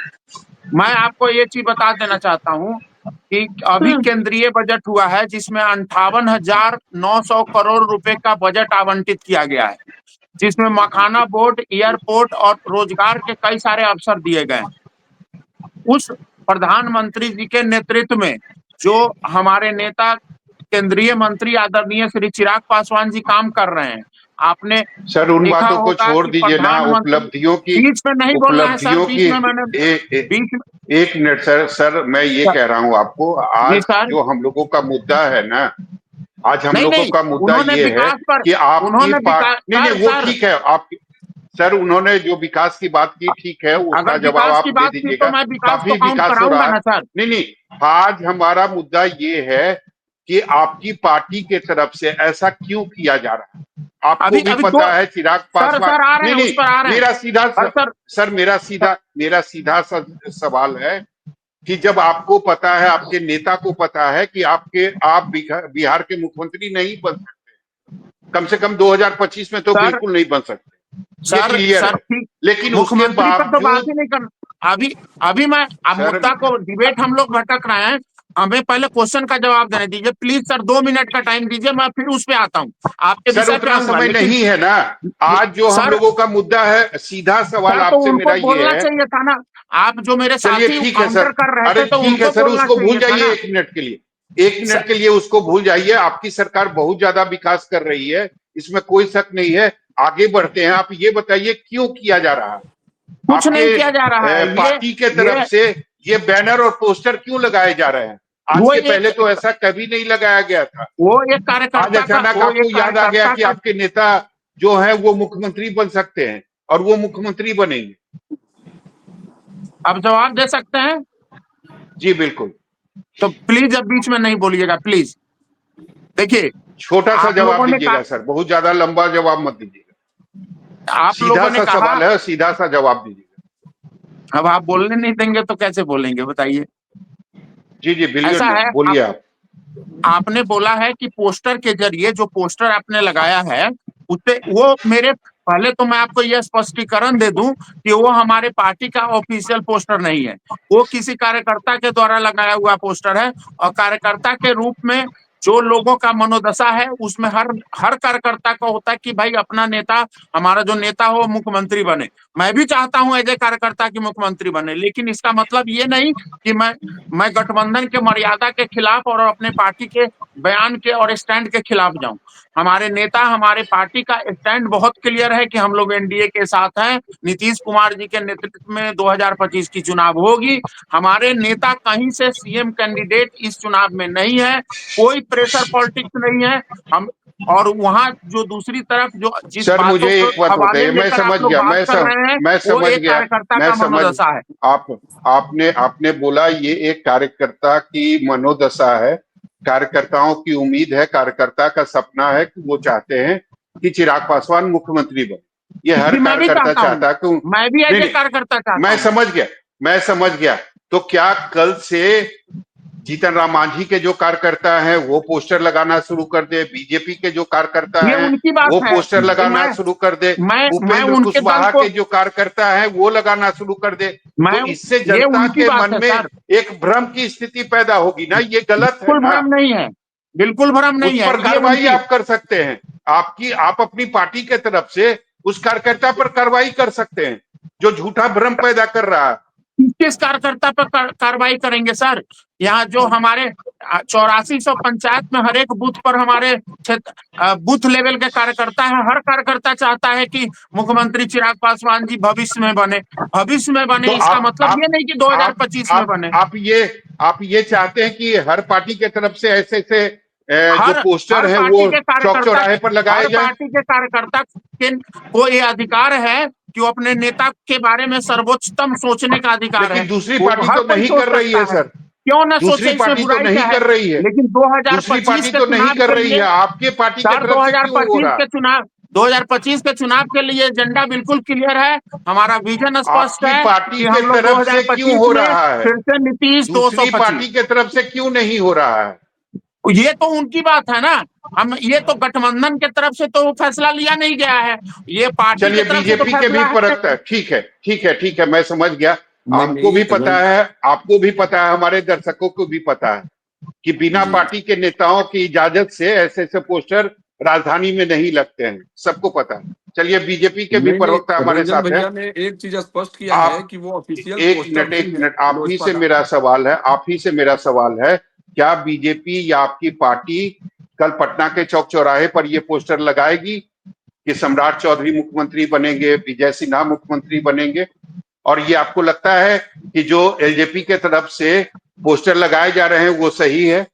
मैं आपको ये चीज बता देना चाहता हूँ कि अभी केंद्रीय बजट हुआ है, जिसमें 58,900 करोड़ रुपए का बजट आवंटित किया गया है, जिसमें मखाना बोर्ड, एयरपोर्ट और रोजगार के कई सारे अवसर दिए गए हैं। उस प्रधानमंत्री जी के नेतृत्व में जो हमारे नेता केंद्रीय मंत्री आदरणीय श्री चिराग पासवान जी काम कर रहे हैं, आपने सर उन बातों को छोड़ दीजिए ना, उपलब्धियों की बीच में नहीं बोलना है सर, बीच में मैंने एक मिनट सर मैं ये कह रहा हूँ आपको, आज जो हम लोगों का मुद्दा है ना, आज हम लोगों का मुद्दा ये है कि आपकी पार्टी नहीं, वो ठीक है, आप सर उन्होंने जो विकास की बात की, ठीक है, उसका जवाब आप दे दीजिएगा। काफी विकास हो रहा है। नहीं, आज हमारा मुद्दा ये है कि आपकी पार्टी के तरफ से ऐसा क्यों किया जा रहा है? आपको भी पता है चिराग पासवान, मेरा सीधा सवाल है कि जब आपको पता है, आपके नेता को पता है कि आप बिहार के मुख्यमंत्री नहीं बन सकते, कम से कम 2025 में तो बिल्कुल नहीं बन सकते, सर, लेकिन उसके बावजूद अभी मैं मुद्दा को डिबेट हम लोग भटक रहे हैं, हमें पहले क्वेश्चन का जवाब देने दीजिए प्लीज सर। 2 मिनट का टाइम दीजिए, मैं फिर उस पे आता हूँ। आपके सर उतना समय नहीं है ना, आज जो हम लोगों का मुद्दा है, सीधा सवाल आपसे मेरा ये है, चाहिए था ना, आप जो मेरे साथी ठीक है सर, कर रहे थे, तो ठीक है सर, उसको भूल जाइए 1 मिनट के लिए, 1 मिनट के लिए उसको भूल जाइए। आपकी सरकार बहुत ज्यादा विकास कर रही है, इसमें कोई शक नहीं है, आगे बढ़ते हैं। आप ये बताइए क्यों किया जा रहा है? कुछ नहीं किया जा रहा है, पार्टी के तरफ से ये बैनर और पोस्टर क्यों लगाए जा रहे हैं? आज वो के एक- पहले तो ऐसा कभी नहीं लगाया गया था। वो एक आज कार्यकर्ता का अचानक वो आपको एक याद आ गया कार्यकर्ता कि का आपके नेता जो है वो मुख्यमंत्री बन सकते हैं और वो मुख्यमंत्री बनेंगे। आप जवाब दे सकते हैं? जी बिल्कुल, तो प्लीज अब बीच में नहीं बोलिएगा प्लीज। देखिए, छोटा सा आप जवाब लोगों ने दीजिएगा सर, बहुत ज्यादा लंबा जवाब मत दीजिएगा, आप सीधा लोगों ने सा कहा, सवाल है, सीधा सा जवाब दीजिएगा। अब आप बोलने नहीं देंगे तो कैसे बोलेंगे बताइए? जी जी ऐसा है, बोलिए आप। आपने बोला है कि पोस्टर के जरिए जो पोस्टर आपने लगाया है उससे वो मेरे पहले तो मैं आपको यह स्पष्टीकरण दे दूं कि वो हमारे पार्टी का ऑफिशियल पोस्टर नहीं है, वो किसी कार्यकर्ता के द्वारा लगाया हुआ पोस्टर है। और कार्यकर्ता के रूप में जो लोगों का मनोदशा है उसमें हर कार्यकर्ता का होता है कि भाई अपना नेता, हमारा जो नेता हो मुख्यमंत्री बने। मैं भी चाहता हूं एज ए कार्यकर्ता की मुख्यमंत्री बने, लेकिन इसका मतलब ये नहीं कि मैं गठबंधन के मर्यादा के खिलाफ और अपने पार्टी के बयान के और स्टैंड के खिलाफ जाऊं। हमारे नेता, हमारे पार्टी का स्टैंड बहुत क्लियर है कि हम लोग एनडीए के साथ हैं। नीतीश कुमार जी के नेतृत्व में 2025 की चुनाव होगी। हमारे नेता कहीं से सीएम कैंडिडेट इस चुनाव में नहीं है, कोई प्रेशर पॉलिटिक्स नहीं है। हम और वहां जो दूसरी तरफ जो जिस सर बातों मुझे को एक बात हवाले बताइए, मैं लेकर आप समझ लोग गया, बात कर रहे हैं, मैं वो समझ एक गया, कार्यकर्ता मैं का समझ मनोदशा है। आपने बोला ये एक कार्यकर्ता की मनोदशा है, कार्यकर्ताओं की उम्मीद है, कार्यकर्ता का सपना है कि वो चाहते हैं कि चिराग पासवान मुख्यमंत्री बने। ये हर मैं भी कार्यकर्ता चाहता चाहता है कि हूँ, मैं भी नहीं ऐसे नहीं, कार्यकर्ता चाहता मैं हूँ। समझ गया। तो क्या कल से जीतन राम मांझी के जो कार्यकर्ता हैं वो पोस्टर लगाना शुरू कर दे, बीजेपी के जो कार्यकर्ता ये हैं उनकी बात वो है। पोस्टर लगाना मैं शुरू कर दे, मैं उपेंद्र उनके दल कुशवाहा को, के जो कार्यकर्ता हैं वो लगाना शुरू कर दे, मैं तो इससे ये जनता उनकी के बात मन है में सर। एक भ्रम की स्थिति पैदा होगी ना, ये गलत है बिल्कुल ना। भ्रम नहीं है, बिल्कुल भ्रम उस नहीं है, पर ये कार्रवाई उनकी। आप कर सकते हैं, आप अपनी पार्टी के तरफ से उस कार्यकर्ता पर कार्रवाई कर सकते हैं जो झूठा भ्रम पैदा कर रहा है। किस कार्यकर्ता पर कार्रवाई करेंगे सर? यहाँ जो हमारे 8400 पंचायत में हर एक बूथ पर हमारे क्षेत्र बूथ लेवल के कार्यकर्ता है। हर कार्यकर्ता चाहता है कि मुख्यमंत्री चिराग पासवान जी भविष्य में बने, भविष्य में बने। तो इसका मतलब ये नहीं कि 2025 में बने। आप ये चाहते हैं कि हर पार्टी के तरफ से ऐसे ऐसे जो हर पोस्टर हर है पार्टी वो के चौक कार्यकर्ता चौराहे पर लगाए हर जाए? पार्टी के कार्यकर्ता के को ये अधिकार है कि वो अपने नेता के बारे में सर्वोच्चतम सोचने का अधिकार है। लेकिन दूसरी वो पार्टी हर तो कोई नहीं सोच कर रही सकता है है, सर, क्यों ना दूसरी सोचे, इसमें पार्टी तो बुराई नहीं क्या है? कर रही है, लेकिन दूसरी 2025 पार्टी के तो नहीं चुनाव कर के रही है, लिए आपके पार्टी की सर, तरफ से क्यों हो 2025 रहा? के चुनाव 2025 के चुनाव के लिए एजेंडा बिल्कुल क्लियर है। हमारा विजन स्पष्ट आपकी है पार्टी कि के हम लोग तरफ से क्यों 2025 हो में रहा है, फिर से नीतीश दूसरी 225। पार्टी के तरफ से क्यों नहीं हो रहा है? ये तो उनकी बात है ना। हम ये तो गठबंधन के तरफ से तो फैसला लिया नहीं गया है, ये पार्टी चलिए की तरफ से तो बीजेपी के भी फैसला है। परखता है, ठीक है, मैं समझ गया। नहीं हमको भी नहीं पता है, आपको भी पता है, हमारे दर्शकों को भी पता है कि बिना जी। पार्टी के नेताओं की इजाजत से ऐसे ऐसे पोस्टर राजधानी में नहीं लगते हैं, सबको पता है। चलिए बीजेपी के भी नहीं प्रवक्ता हमारे रंजन साथ हैं। भैया ने एक चीज स्पष्ट किया है आप कि वो ऑफिशियल एक पोस्टर नहीं है मिनट, आप ही लोजपा से का। मेरा सवाल है, आप ही से मेरा सवाल है, क्या बीजेपी या आपकी पार्टी कल पटना के चौक चौराहे पर ये पोस्टर लगाएगी कि सम्राट चौधरी मुख्यमंत्री बनेंगे, विजय सिन्हा मुख्यमंत्री बनेंगे? और ये आपको लगता है कि जो एलजेपी के तरफ से पोस्टर लगाए जा रहे हैं वो सही है?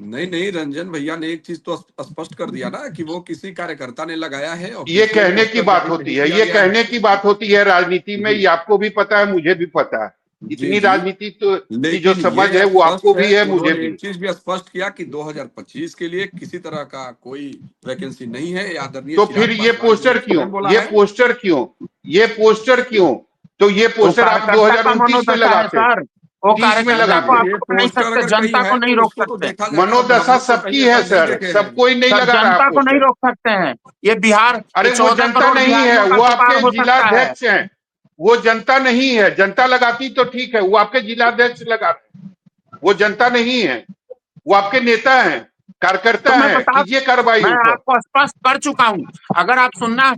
नहीं रंजन भैया ने एक चीज तो स्पष्ट कर दिया ना कि वो किसी कार्यकर्ता ने लगाया है। ये ऑफिशियल कहने की पोस्टर बात जारी होती नहीं है, किया ये गया कहने की बात होती है राजनीति में, जी। ये आपको भी पता है, मुझे भी पता है। इतनी जी। राजनीति तो की जो लेकिन समझ ये है वो स्पष्ट आपको भी है, मुझे उन्होंने भी। एक चीज भी स्पष्ट किया कि 2025 के लिए किसी तरह का कोई वैकेंसी नहीं है। आदरणीय तो चिराग फिर ये पासवान जी पोस्टर ने क्यों, स्वयं बोला ये है। पोस्टर क्यों, ये पोस्टर क्यों? तो ये वो पोस्टर आप कार्यकर्ता का 2029 में मनोदशा है लगाते, सर, वो 30 में कार्यकर्ता को लगाते। आप ये रोक नहीं पोस्टर सकते, अगर कहीं जनता को है नहीं तो रोक उसको तो सकते। देखा जाएगा। अब मनोदशा हम लोग तो कहीं सबकी है ऐसा नहीं सर, देखे सब हैं। कोई नहीं सर, लगा रहा जनता को नहीं पोस्टर। रोक सकते हैं। ये बिहार अरे ये वो 14 जनता करोड़ नहीं है, बिहारियों का वो व्यापार आपके हो सकता है। जिलाध्यक्ष हैं, वो जनता नहीं है। जनता लगाती तो ठीक है, वो आपके जिलाध्यक्ष लगा रहे हैं, वो जनता नहीं है, वो आपके नेता हैं, कार्यकर्ता तो मैं हैं, बता कीजिए कार्रवाई मैं उन पर। आपको स्पष्ट कर चुका हूँ। अगर आप सुनना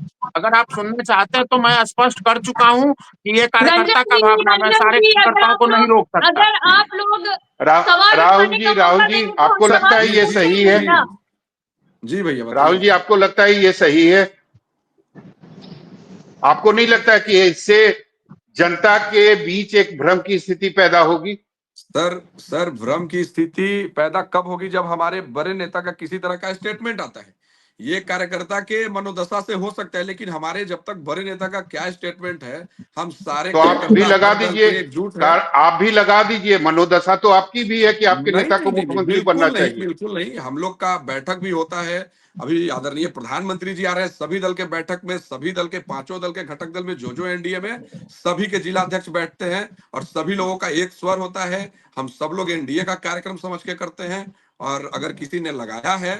चाहते हैं तो मैं स्पष्ट कर चुका हूँ कि ये कार्यकर्ता का भावना, मैं सारे कार्यकर्ताओं को नहीं रोक सकता। अगर आप लोग सवाल राहुल उठाने जी, का मौका देंगे तो आपको हम लगता है सवाल ये सही है? पूछेंगे ना। जी भैया राहुल जी, बताइए। आपको लगता है ये सही है? आपको नहीं लगता कि इससे जनता के बीच एक भ्रम की स्थिति पैदा होगी? सर भ्रम की स्थिति पैदा कब होगी? जब हमारे बड़े नेता का किसी तरह का स्टेटमेंट आता है। ये कार्यकर्ता के मनोदशा से हो सकता है, लेकिन हमारे जब तक बड़े नेता का क्या स्टेटमेंट है, हम सारे तो आप भी लगा हर दल दीजिए, के एकजुट है। आप भी लगा दीजिए, मनोदशा तो आपकी भी है कि आपके नेता को मुख्यमंत्री बनना चाहिए। बिल्कुल नहीं, हम लोग का बैठक भी होता है। अभी आदरणीय प्रधानमंत्री जी आ रहे हैं, सभी दल के बैठक में, सभी दल के पांचों दल के घटक दल में जो एनडीए में, सभी के जिला अध्यक्ष बैठते हैं और सभी लोगों का एक स्वर होता है। हम सब लोग एनडीए का कार्यक्रम समझ के करते हैं, और अगर किसी ने लगाया है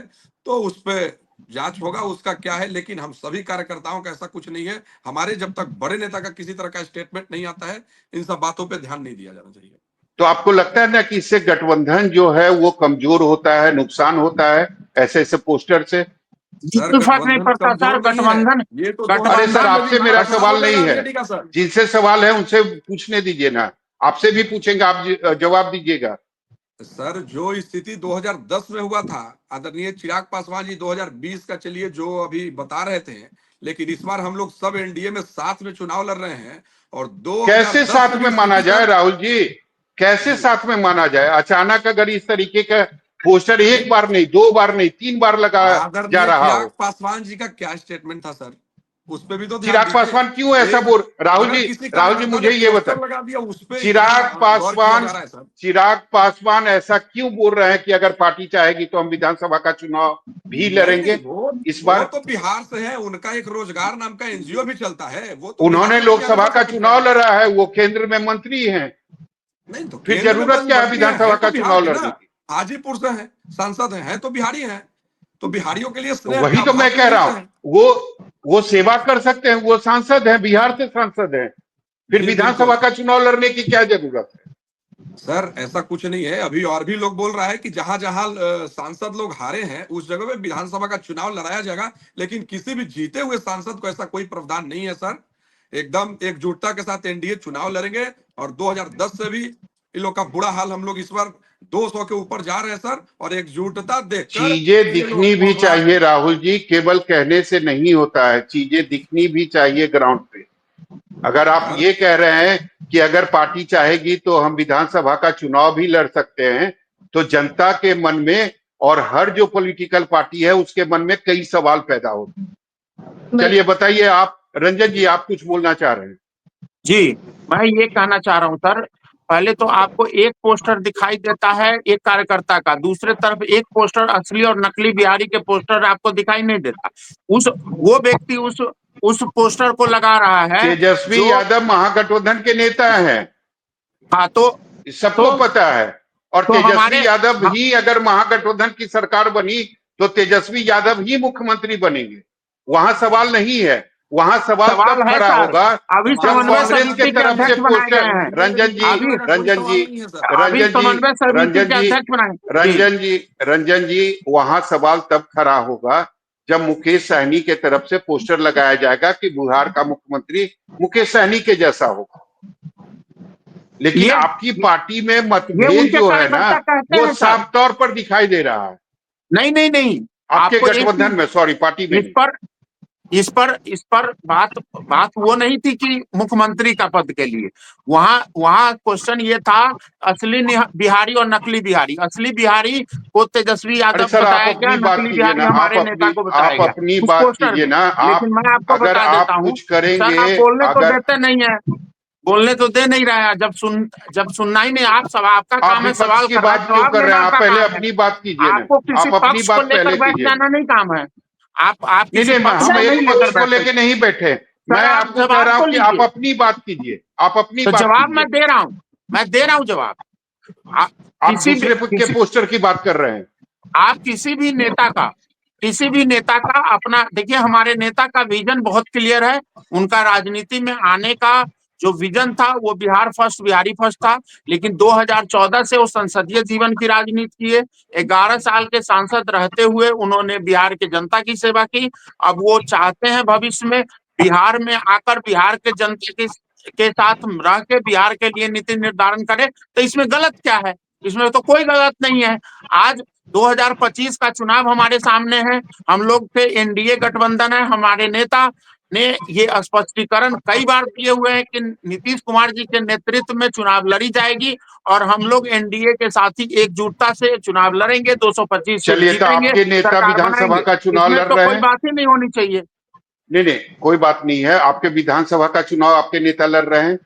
तो उस पर जांच होगा उसका क्या है, लेकिन हम सभी कार्यकर्ताओं का ऐसा कुछ नहीं है। हमारे जब तक बड़े नेता का किसी तरह का स्टेटमेंट नहीं आता है, इन सब बातों पे ध्यान नहीं दिया जाना चाहिए। तो आपको लगता है ना कि इससे गठबंधन जो है वो कमजोर होता है, नुकसान होता है ऐसे ऐसे पोस्टर से? बिल्कुल फर्क नहीं पड़ता सर, गठबंधन। ये तो अरे सर, आपसे मेरा सवाल नहीं है, सर। जिनसे सवाल है उनसे पूछने दीजिए ना, आपसे भी पूछेंगे, आप जवाब दीजिएगा। सर, जो स्थिति 2010 में हुआ था, आदरणीय चिराग पासवान जी 2020 का चलिए जो अभी बता रहे थे, लेकिन इस बार हम लोग सब एनडीए में साथ में चुनाव लड़ रहे हैं। और कैसे साथ में माना जाए राहुल जी, कैसे साथ में माना जाए? अचानक अगर इस तरीके का पोस्टर एक बार नहीं, दो बार नहीं, 3 बार लगाया जा रहा हो। चिराग पासवान जी का क्या स्टेटमेंट था सर, उस पर भी तो चिराग पासवान क्यों ऐसा बोल? राहुल जी मुझे ये बता, चिराग पासवान ऐसा क्यों बोल रहे हैं कि अगर पार्टी चाहेगी तो हम विधानसभा का चुनाव भी लड़ेंगे इस बार? वो तो बिहार से है, उनका एक रोजगार नाम का एनजीओ भी चलता है। वो तो उन्होंने लोकसभा का चुनाव लड़ा है, वो केंद्र में मंत्री हैं। नहीं तो फिर जरूरत क्या है विधानसभा का चुनाव लड़ने की? हाजीपुर से है, सांसद है तो बिहारी है, तो बिहारियों के लिए वही तो मैं कह रहा हूँ, वो सेवा कर सकते हैं, वो सांसद हैं, बिहार से सांसद हैं, फिर विधानसभा का चुनाव लड़ने की क्या जरूरत है? सर ऐसा कुछ नहीं है। अभी और भी लोग बोल रहा है कि जहां जहां सांसद लोग हारे हैं उस जगह पे विधानसभा का चुनाव लड़ाया जाएगा, लेकिन किसी भी जीते हुए सांसद को ऐसा कोई प्रावधान नहीं है सर। एकदम एकजुटता के साथ एनडीए चुनाव लड़ेंगे, और 2010 से भी इन लोग का बुरा हाल, हम लोग इस बार 200 के ऊपर जा रहे हैं सर, और एकजुटता देखकर चीजें दिखनी भी चाहिए राहुल जी, केवल कहने से नहीं होता है, चीजें दिखनी भी चाहिए ग्राउंड पे। अगर आप ये कह रहे हैं कि अगर पार्टी चाहेगी तो हम विधानसभा का चुनाव भी लड़ सकते हैं, तो जनता के मन में और हर जो पॉलिटिकल पार्टी है उसके मन में कई सवाल पैदा होते हैं। चलिए बताइए आप, रंजन जी आप कुछ बोलना चाह रहे हैं? जी, मैं ये कहना चाह रहा हूँ सर, पहले तो आपको एक पोस्टर दिखाई देता है एक कार्यकर्ता का, दूसरे तरफ एक पोस्टर असली और नकली बिहारी के पोस्टर आपको दिखाई नहीं देता। वो व्यक्ति उस पोस्टर को लगा रहा है। तेजस्वी यादव महागठबंधन के नेता हैं। हाँ, तो सबको पता है। और तेजस्वी यादव ही अगर महागठबंधन की सरकार बनी तो तेजस्वी यादव ही मुख्यमंत्री बनेंगे, वहां सवाल नहीं है। वहां सवाल तब खड़ा होगा अभी कांग्रेस के तरफ से पोस्टर, रंजन जी वहां सवाल तब खड़ा होगा जब मुकेश सहनी के तरफ से पोस्टर लगाया जाएगा कि बिहार का मुख्यमंत्री मुकेश सहनी के जैसा होगा। लेकिन आपकी पार्टी में मतभेद जो है ना वो साफ तौर पर दिखाई दे रहा है। नहीं आपके गठबंधन में, सॉरी पार्टी में। इस पर बात वो नहीं थी कि मुख्यमंत्री का पद के लिए, वहां क्वेश्चन ये था असली बिहारी और नकली बिहारी। असली बिहारी को तेजस्वी यादव बताया गया, नकली बिहारी हमारे नेता को बताया गया। आप अपनी बात कीजिए ना। लेकिन मैं आपको बता देता हूँ, सर बोलने तो देते नहीं है, बोलने तो दे नहीं रहा है। जब सुनना ही नहीं, आपका काम है सवाल की बात क्यों कर रहे हैं? आप पहले अपनी बात कीजिए। आपको किसी पक्ष को लेकर बैठ जाना नहीं काम है। आप हम एक पक्ष को लेके नहीं बैठे। मैं आपको कह रहा हूँ कि आप अपनी बात कीजिए, आप अपनी बात। जवाब मैं दे रहा हूँ जवाब। आप दूसरे के पोस्टर की बात कर रहे हैं। आप किसी भी नेता का अपना देखिए, हमारे नेता का विजन बहुत क्लियर है। उनका राजनीति में आने का जो विजन था वो बिहार फर्स्ट, बिहारी फर्स्ट था। लेकिन 2014 से वो संसदीय जीवन की राजनीति किए। 11 साल के सांसद रहते हुए उन्होंने बिहार के जनता की सेवा की। अब वो चाहते हैं भविष्य में बिहार में आकर बिहार के जनता के साथ रह के बिहार के लिए नीति निर्धारण करे। तो इसमें गलत क्या है? इसमें तो कोई गलत नहीं है। आज 2025 का चुनाव हमारे सामने है। हम लोग के एनडीए गठबंधन है। हमारे नेता ने ये स्पष्टीकरण कई बार दिए हुए हैं कि नीतीश कुमार जी के नेतृत्व में चुनाव लड़ी जाएगी और हम लोग एनडीए के साथ ही एकजुटता से चुनाव लड़ेंगे, 225 सीट चलिए, तो जीतेंगे, आपके नेता सरकार विधानसभा बनाएंगे। का चुनाव इसमें लड़ तो रहे कोई हैं? बात ही नहीं होनी चाहिए। नहीं, कोई बात नहीं है। आपके विधानसभा का चुनाव आपके नेता लड़ रहे हैं?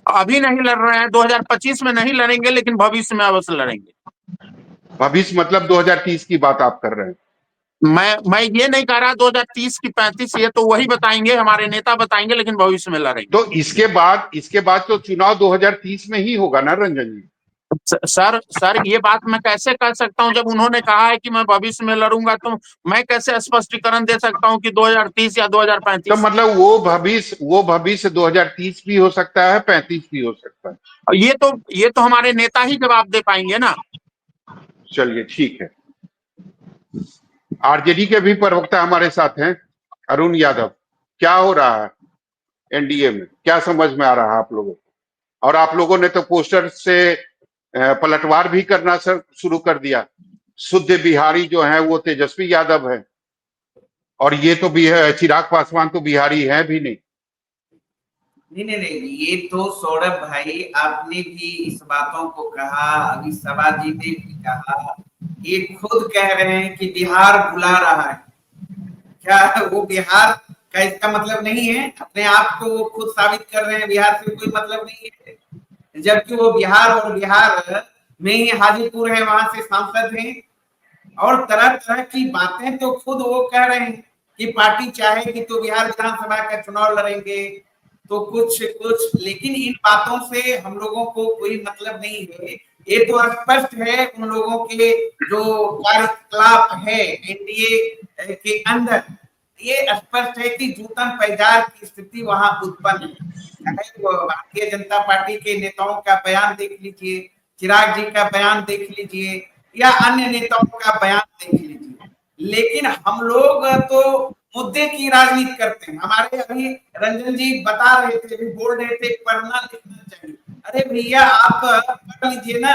अभी नहीं लड़ रहे हैं, 2025 में नहीं लड़ेंगे, लेकिन भविष्य में अवश्य लड़ेंगे। भविष्य मतलब 2030 की बात आप कर रहे हैं? मैं ये नहीं कह रहा 2030 की 35, ये तो वही बताएंगे, हमारे नेता बताएंगे, लेकिन भविष्य में लड़ेंगे। तो इसके बाद तो चुनाव 2030 में ही होगा ना रंजन जी? सर ये बात मैं कैसे कर सकता हूं? जब उन्होंने कहा है कि मैं भविष्य में लड़ूंगा, तो मैं कैसे स्पष्टीकरण दे सकता हूं कि 2030 या तो 2035? मतलब वो भविष्य 2030 भी हो सकता है, 35 भी हो सकता है। ये तो हमारे नेता ही जवाब दे पाएंगे ना। चलिए, ठीक है। आरजेडी के भी प्रवक्ता हमारे साथ हैं, अरुण यादव। क्या हो रहा है एनडीए में? क्या समझ में आ रहा है आप लोगों को? और आप लोगों ने तो पोस्टर से पलटवार भी करना शुरू कर दिया। शुद्ध बिहारी जो है वो तेजस्वी यादव है, और ये तो भी है चिराग पासवान तो बिहारी है भी नहीं। नहीं, ये तो सौरभ भाई आपने भी इस बातों को कहा, अभी सभा जी ने भी कहा, ये खुद कह रहे हैं कि बिहार बुला रहा है। क्या वो बिहार का इसका मतलब नहीं है? अपने आप को वो खुद साबित कर रहे हैं बिहार से कोई मतलब नहीं है, जबकि वो बिहार और बिहार में ही हाजीपुर है, वहां से सांसद हैं और तरह तरह की बातें तो खुद वो कह रहे हैं कि पार्टी चाहेगी तो बिहार विधानसभा का चुनाव लड़ेंगे, तो कुछ लेकिन इन बातों से हम लोगों को कोई मतलब नहीं है। ये तो स्पष्ट है उन लोगों के जो कार्यकलाप है एनडीए के अंदर, ये स्पष्ट है कि जूतन पैजार की स्थिति वहां उत्पन्न है। चाहे वो भारतीय जनता पार्टी के नेताओं का बयान देख लीजिए, चिराग जी का बयान देख लीजिए, या अन्य नेताओं का बयान देख लीजिए, लेकिन हम लोग तो मुद्दे की राजनीति करते हैं। हमारे अभी रंजन जी बता रहे थे, अभी बोल रहे थे पढ़ना लिखना चाहिए। अरे भैया आप पढ़ लीजिए ना,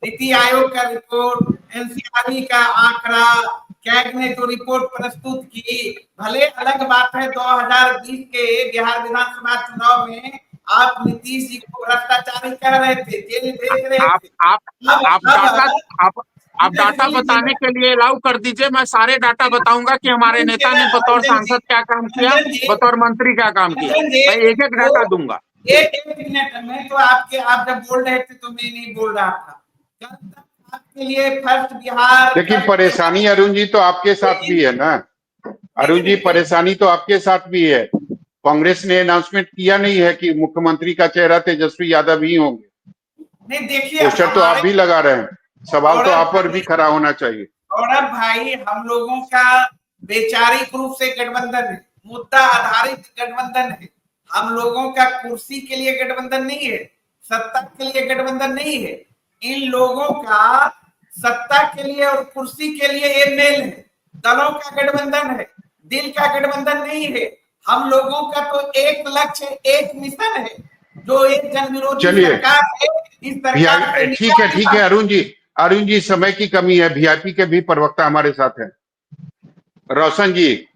नीति आयोग का रिपोर्ट, एनसीआरबी का आंकड़ा, कैग ने जो रिपोर्ट प्रस्तुत की, भले अलग बात है 2020 के बिहार विधानसभा चुनाव में आप नीतीश जी को भ्रष्टाचारी कह रहे थे, जेल भेज रहे थे। आप डाटा बताने के लिए अलाउ कर दीजिए, मैं सारे डाटा बताऊंगा कि हमारे नेता ने बतौर सांसद क्या काम किया, बतौर मंत्री क्या काम किया। मैं एक एक डाटा दूंगा। एक मिनट में तो आप जब बोल रहे थे तो मैं नहीं बोल रहा था। आपके लिए फर्स्ट बिहार, लेकिन परेशानी अरुण जी तो आपके साथ भी है ना। अरुण जी, परेशानी तो आपके साथ भी है। कांग्रेस ने अनाउंसमेंट किया नहीं है कि मुख्यमंत्री का चेहरा तेजस्वी यादव ही होंगे। नहीं देखिए, पोस्टर तो आप भी लगा रहे हैं, सवाल तो आप पर भी खड़ा होना चाहिए। और अब भाई हम लोगों का वैचारिक रूप से गठबंधन है, मुद्दा आधारित गठबंधन है। हम लोगों का कुर्सी के लिए गठबंधन नहीं है, सत्ता के लिए गठबंधन नहीं है। इन लोगों का सत्ता के लिए और कुर्सी के लिए ये मेल है, दलों का गठबंधन है, दिल का गठबंधन नहीं है। हम लोगों का तो एक लक्ष्य, एक मिशन है, जो एक जन विरोधी सरकार है। इस सरकार ठीक है अरुण जी समय की कमी है, वीआईपी के भी प्रवक्ता हमारे साथ हैं। रोशन जी,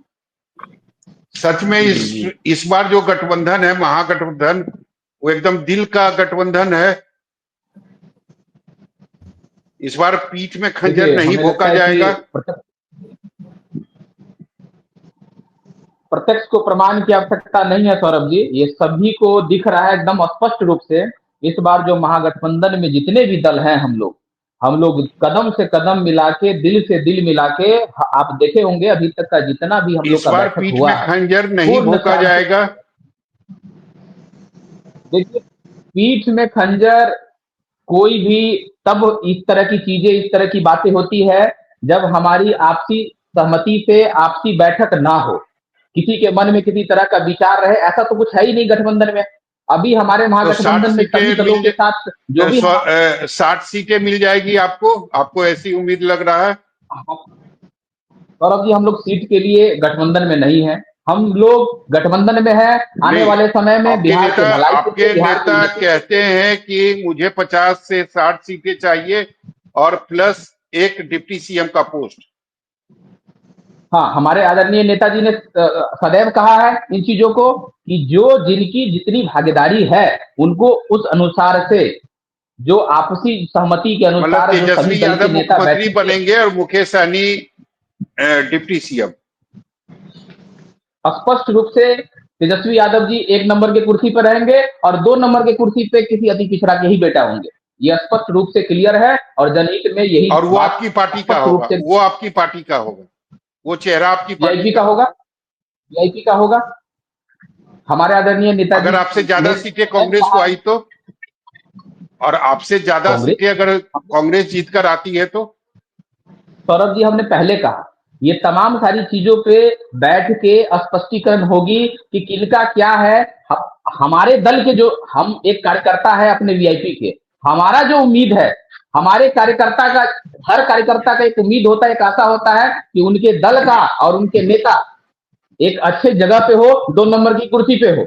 सच में इस बार जो गठबंधन है, महागठबंधन, वो एकदम दिल का गठबंधन है। इस बार पीठ में खंजर नहीं भोंका जाएगा। प्रत्यक्ष को प्रमाण की आवश्यकता नहीं है सौरभ जी, ये सभी को दिख रहा है एकदम स्पष्ट रूप से। इस बार जो महागठबंधन में जितने भी दल हैं, हम लोग कदम से कदम मिला के, दिल से दिल मिला के, आप देखे होंगे अभी तक का जितना भी हम लोग का बैठक पीठ हुआ में खंजर नहीं भोंका जाएगा। देखिए, पीठ में खंजर कोई भी तब इस तरह की चीजें, इस तरह की बातें होती है जब हमारी आपसी सहमति से आपसी बैठक ना हो, किसी के मन में किसी तरह का विचार रहे। ऐसा तो कुछ है ही नहीं गठबंधन में। अभी हमारे महागठबंधन में सभी दलों के साथ जो भी 60 सीटें मिल जाएगी आपको ऐसी उम्मीद लग रहा है? सौरभ जी, हम लोग सीट के लिए गठबंधन में नहीं है, हम लोग गठबंधन में है आने वाले समय में बिहार के भलाई। आपके नेता कहते हैं कि मुझे 50 से 60 सीटें चाहिए और प्लस एक डिप्टी सीएम का पोस्ट। हाँ, हमारे आदरणीय नेताजी ने सदैव कहा है इन चीजों को कि जो जिनकी जितनी भागीदारी है उनको उस अनुसार से, जो आपसी सहमति के मतलब अनुसार जो सभी तेजस्वी दल यादव के नेता मुख्यमंत्री बैठेंगे, बनेंगे और मुकेश सहनी डिप्टी सीएम। स्पष्ट रूप से तेजस्वी यादव जी 1 नंबर के कुर्सी पर रहेंगे और 2 नंबर के कुर्सी पे किसी अति पिछड़ा के ही बेटा होंगे। ये स्पष्ट रूप से क्लियर है और जनहित में यही और वो बात आपकी पार्टी का स्पष्ट रूप होगा, से वो आपकी पार्टी का होगा, वो चेहरा आपकी पार्टी वीआईपी का होगा, वीआईपी का होगा। हमारे आदरणीय नेताजी अगर आपसे ज्यादा सीटें कांग्रेस को आई तो, और आपसे ज्यादा कांग्रेस, सीटें अगर कांग्रेस जीत कर आती है तो? सौरभ जी, हमने पहले कहा ये तमाम सारी चीजों पे बैठ के स्पष्टीकरण होगी कि किनका क्या है। हमारे दल के जो, हम एक कार्यकर्ता है अपने वीआईपी के, हमारा जो उम्मीद है, हमारे कार्यकर्ता का, हर कार्यकर्ता का एक उम्मीद होता है, एक आशा होता है कि उनके दल का और उनके नेता एक अच्छे जगह पे हो, 2 नंबर की कुर्सी पे हो।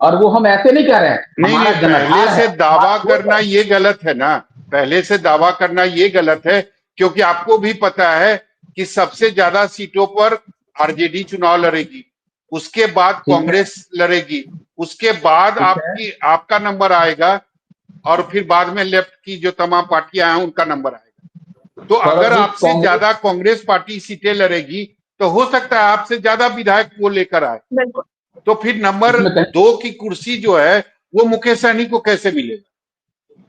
और वो हम ऐसे नहीं कह रहे हैं, नहीं, पहले से दावा करना ये गलत है ना, पहले से दावा करना ये गलत है, क्योंकि आपको भी पता है कि सबसे ज्यादा सीटों पर आरजेडी चुनाव लड़ेगी, उसके बाद कांग्रेस लड़ेगी, उसके बाद आपका नंबर आएगा और फिर बाद में लेफ्ट की जो तमाम पार्टियां हैं उनका नंबर आएगा। तो अगर आपसे ज्यादा कांग्रेस पार्टी सीटें लड़ेगी तो हो सकता है आपसे ज्यादा विधायक वो लेकर आए, तो फिर नंबर 2 की कुर्सी जो है वो मुकेश सहनी को कैसे मिलेगा?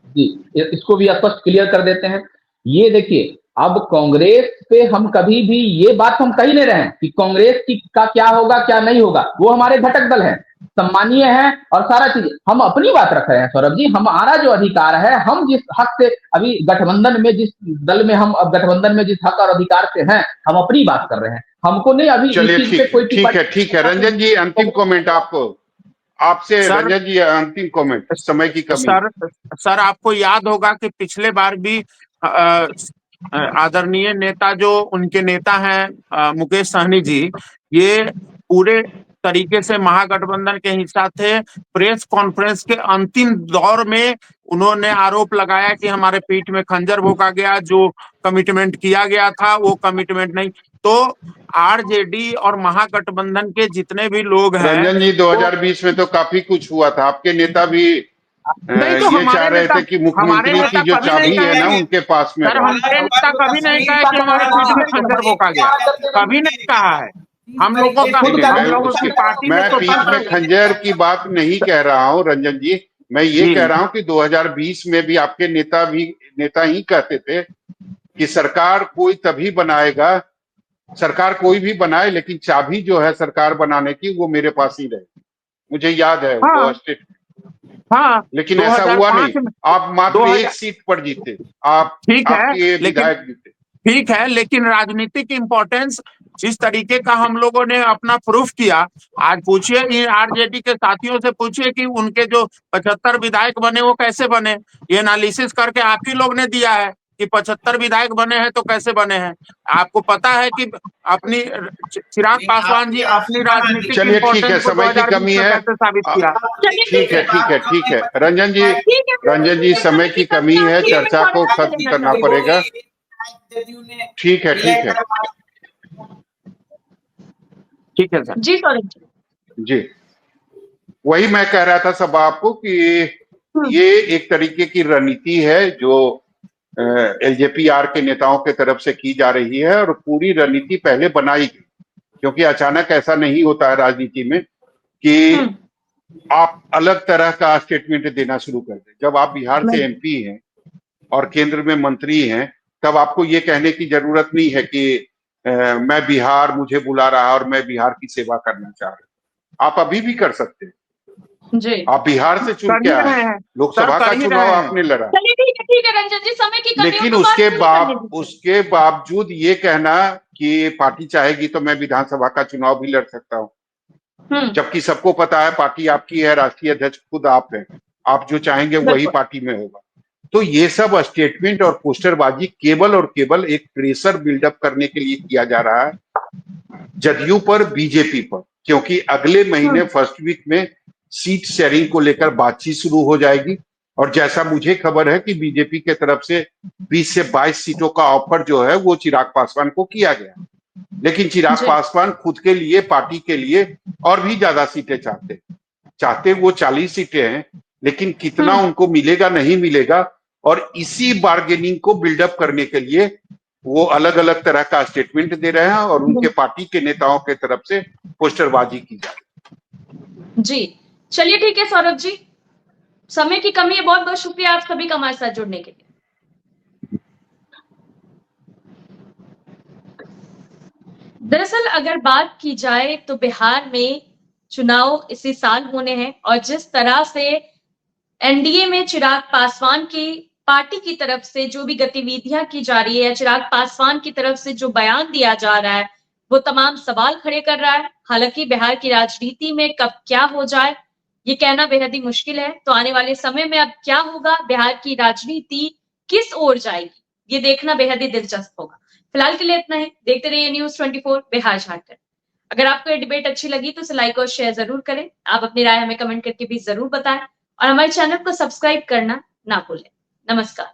जी, इसको भी स्पष्ट क्लियर कर देते हैं। ये देखिए, अब कांग्रेस पे हम कभी भी ये बात हम कह ही नहीं रहे हैं कि कांग्रेस की का क्या होगा क्या नहीं होगा, वो हमारे घटक दल हैं, सम्मानीय है और सारा चीज। हम अपनी बात रख रहे हैं सौरभ जी, हमारा जो अधिकार है, हम जिस हक से अभी गठबंधन में, जिस दल में हम अब गठबंधन में जिस हक और अधिकार से हैं, हम अपनी बात कर रहे हैं। हमको नहीं अभी चलिए ठीक है रंजन जी, अंतिम कमेंट आपसे रंजन जी, अंतिम कमेंट, समय की कमी। सर आपको याद होगा कि पिछले बार भी आदरणीय नेता जो उनके नेता हैं मुकेश सहनी जी, ये पूरे तरीके से महागठबंधन के हिस्सा थे। प्रेस कॉन्फ्रेंस के अंतिम दौर में उन्होंने आरोप लगाया कि हमारे पीठ में खंजर भोंका गया, जो कमिटमेंट किया गया था वो कमिटमेंट नहीं। तो आरजेडी और महागठबंधन के जितने भी लोग हैं, रंजन जी 2020 में तो काफी कुछ हुआ था, आपके नेता भी नहीं तो ये चाह रहे थे कि मुख्यमंत्री की जो चाबी है ना उनके पास में। सर हमारे नेता कभी नहीं कहा कि हमारे पीठ में खंजर भोंका गया, कभी नहीं कहा है। हम लोगों का, हम लोगों की पार्टी मैं पीठ में खंजर की बात नहीं कह रहा हूँ रंजन जी, मैं ये कह रहा हूँ कि 2020 में भी आपके नेता ही कहते थे कि सरकार कोई तभी बनाएगा, सरकार कोई भी बनाए लेकिन चाबी जो है सरकार बनाने की वो मेरे पास ही रहे। मुझे याद है वो स्टेटमेंट। हाँ, लेकिन ऐसा हुआ नहीं, आप मात्र 1 सीट पर जीते, आपके विधायक जीते। ठीक है, लेकिन राजनीतिक इंपॉर्टेंस जिस तरीके का हम लोगों ने अपना प्रूफ किया, आज पूछिए आरजेडी के साथियों से पूछिए कि उनके जो 75 विधायक बने वो कैसे बने। ये एनालिसिस करके आप ही लोग ने दिया है कि 75 विधायक बने हैं तो कैसे बने हैं। आपको पता है कि अपनी चिराग पासवान जी अपनी राजनीतिक, चलिए ठीक है, समय की कमी है, कैसे साबित किया। ठीक है रंजन जी समय की कमी है, चर्चा को खत्म करना पड़ेगा। ठीक है सर जी सौरभ जी, वही मैं कह रहा था सब आपको कि ये एक तरीके की रणनीति है जो एलजेपी-आर के नेताओं के तरफ से की जा रही है, और पूरी रणनीति पहले बनाई गई, क्योंकि अचानक ऐसा नहीं होता है राजनीति में कि आप अलग तरह का स्टेटमेंट देना शुरू कर दें। जब आप बिहार से एमपी हैं और केंद्र में मंत्री हैं, तब आपको ये कहने की जरूरत नहीं है कि मैं बिहार मुझे बुला रहा और मैं बिहार की सेवा करना चाह रहा हूं। आप अभी भी कर सकते हैं जी। आप बिहार से चुन के आए, लोकसभा का चुनाव आपने लड़ा, ठीक है रंजन जी, समय की कमी, लेकिन उसके बावजूद ये कहना कि पार्टी चाहेगी तो मैं विधानसभा का चुनाव भी लड़ सकता हूँ, जबकि सबको पता है पार्टी आपकी है, राष्ट्रीय अध्यक्ष खुद आप हैं, आप जो चाहेंगे वही पार्टी में होगा। तो ये सब स्टेटमेंट और पोस्टरबाजी केवल और केवल एक प्रेशर बिल्डअप करने के लिए किया जा रहा है जदयू पर, बीजेपी पर, क्योंकि अगले महीने फर्स्ट वीक में सीट शेयरिंग को लेकर बातचीत शुरू हो जाएगी। और जैसा मुझे खबर है कि बीजेपी के तरफ से 20 से 22 सीटों का ऑफर जो है वो चिराग पासवान को किया गया। लेकिन चिराग पासवान खुद के लिए, पार्टी के लिए और भी ज्यादा सीटें चाहते वो 40 सीटें हैं, लेकिन कितना उनको मिलेगा नहीं मिलेगा, और इसी बार्गेनिंग को बिल्डअप करने के लिए वो अलग अलग तरह का स्टेटमेंट दे रहे हैं और उनके पार्टी के नेताओं के तरफ से पोस्टरबाजी की जा रही है। जी चलिए ठीक है सौरभ जी, समय की कमी है, बहुत बहुत शुक्रिया आप सभी का हमारे साथ जुड़ने के लिए। दरअसल अगर बात की जाए तो बिहार में चुनाव इसी साल होने हैं और जिस तरह से एनडीए में चिराग पासवान की पार्टी की तरफ से जो भी गतिविधियां की जा रही है, चिराग पासवान की तरफ से जो बयान दिया जा रहा है, वो तमाम सवाल खड़े कर रहा है। हालांकि बिहार की राजनीति में कब क्या हो जाए ये कहना बेहद ही मुश्किल है। तो आने वाले समय में अब क्या होगा, बिहार की राजनीति किस ओर जाएगी, ये देखना बेहद ही दिलचस्प होगा। फिलहाल के लिए इतना ही। देखते रहिए न्यूज़ 24 बिहार झारखंड। अगर आपको ये डिबेट अच्छी लगी तो इसे लाइक और शेयर जरूर करें। आप अपनी राय हमें कमेंट करके भी जरूर बताएं और हमारे चैनल को सब्सक्राइब करना ना भूलें। नमस्कार।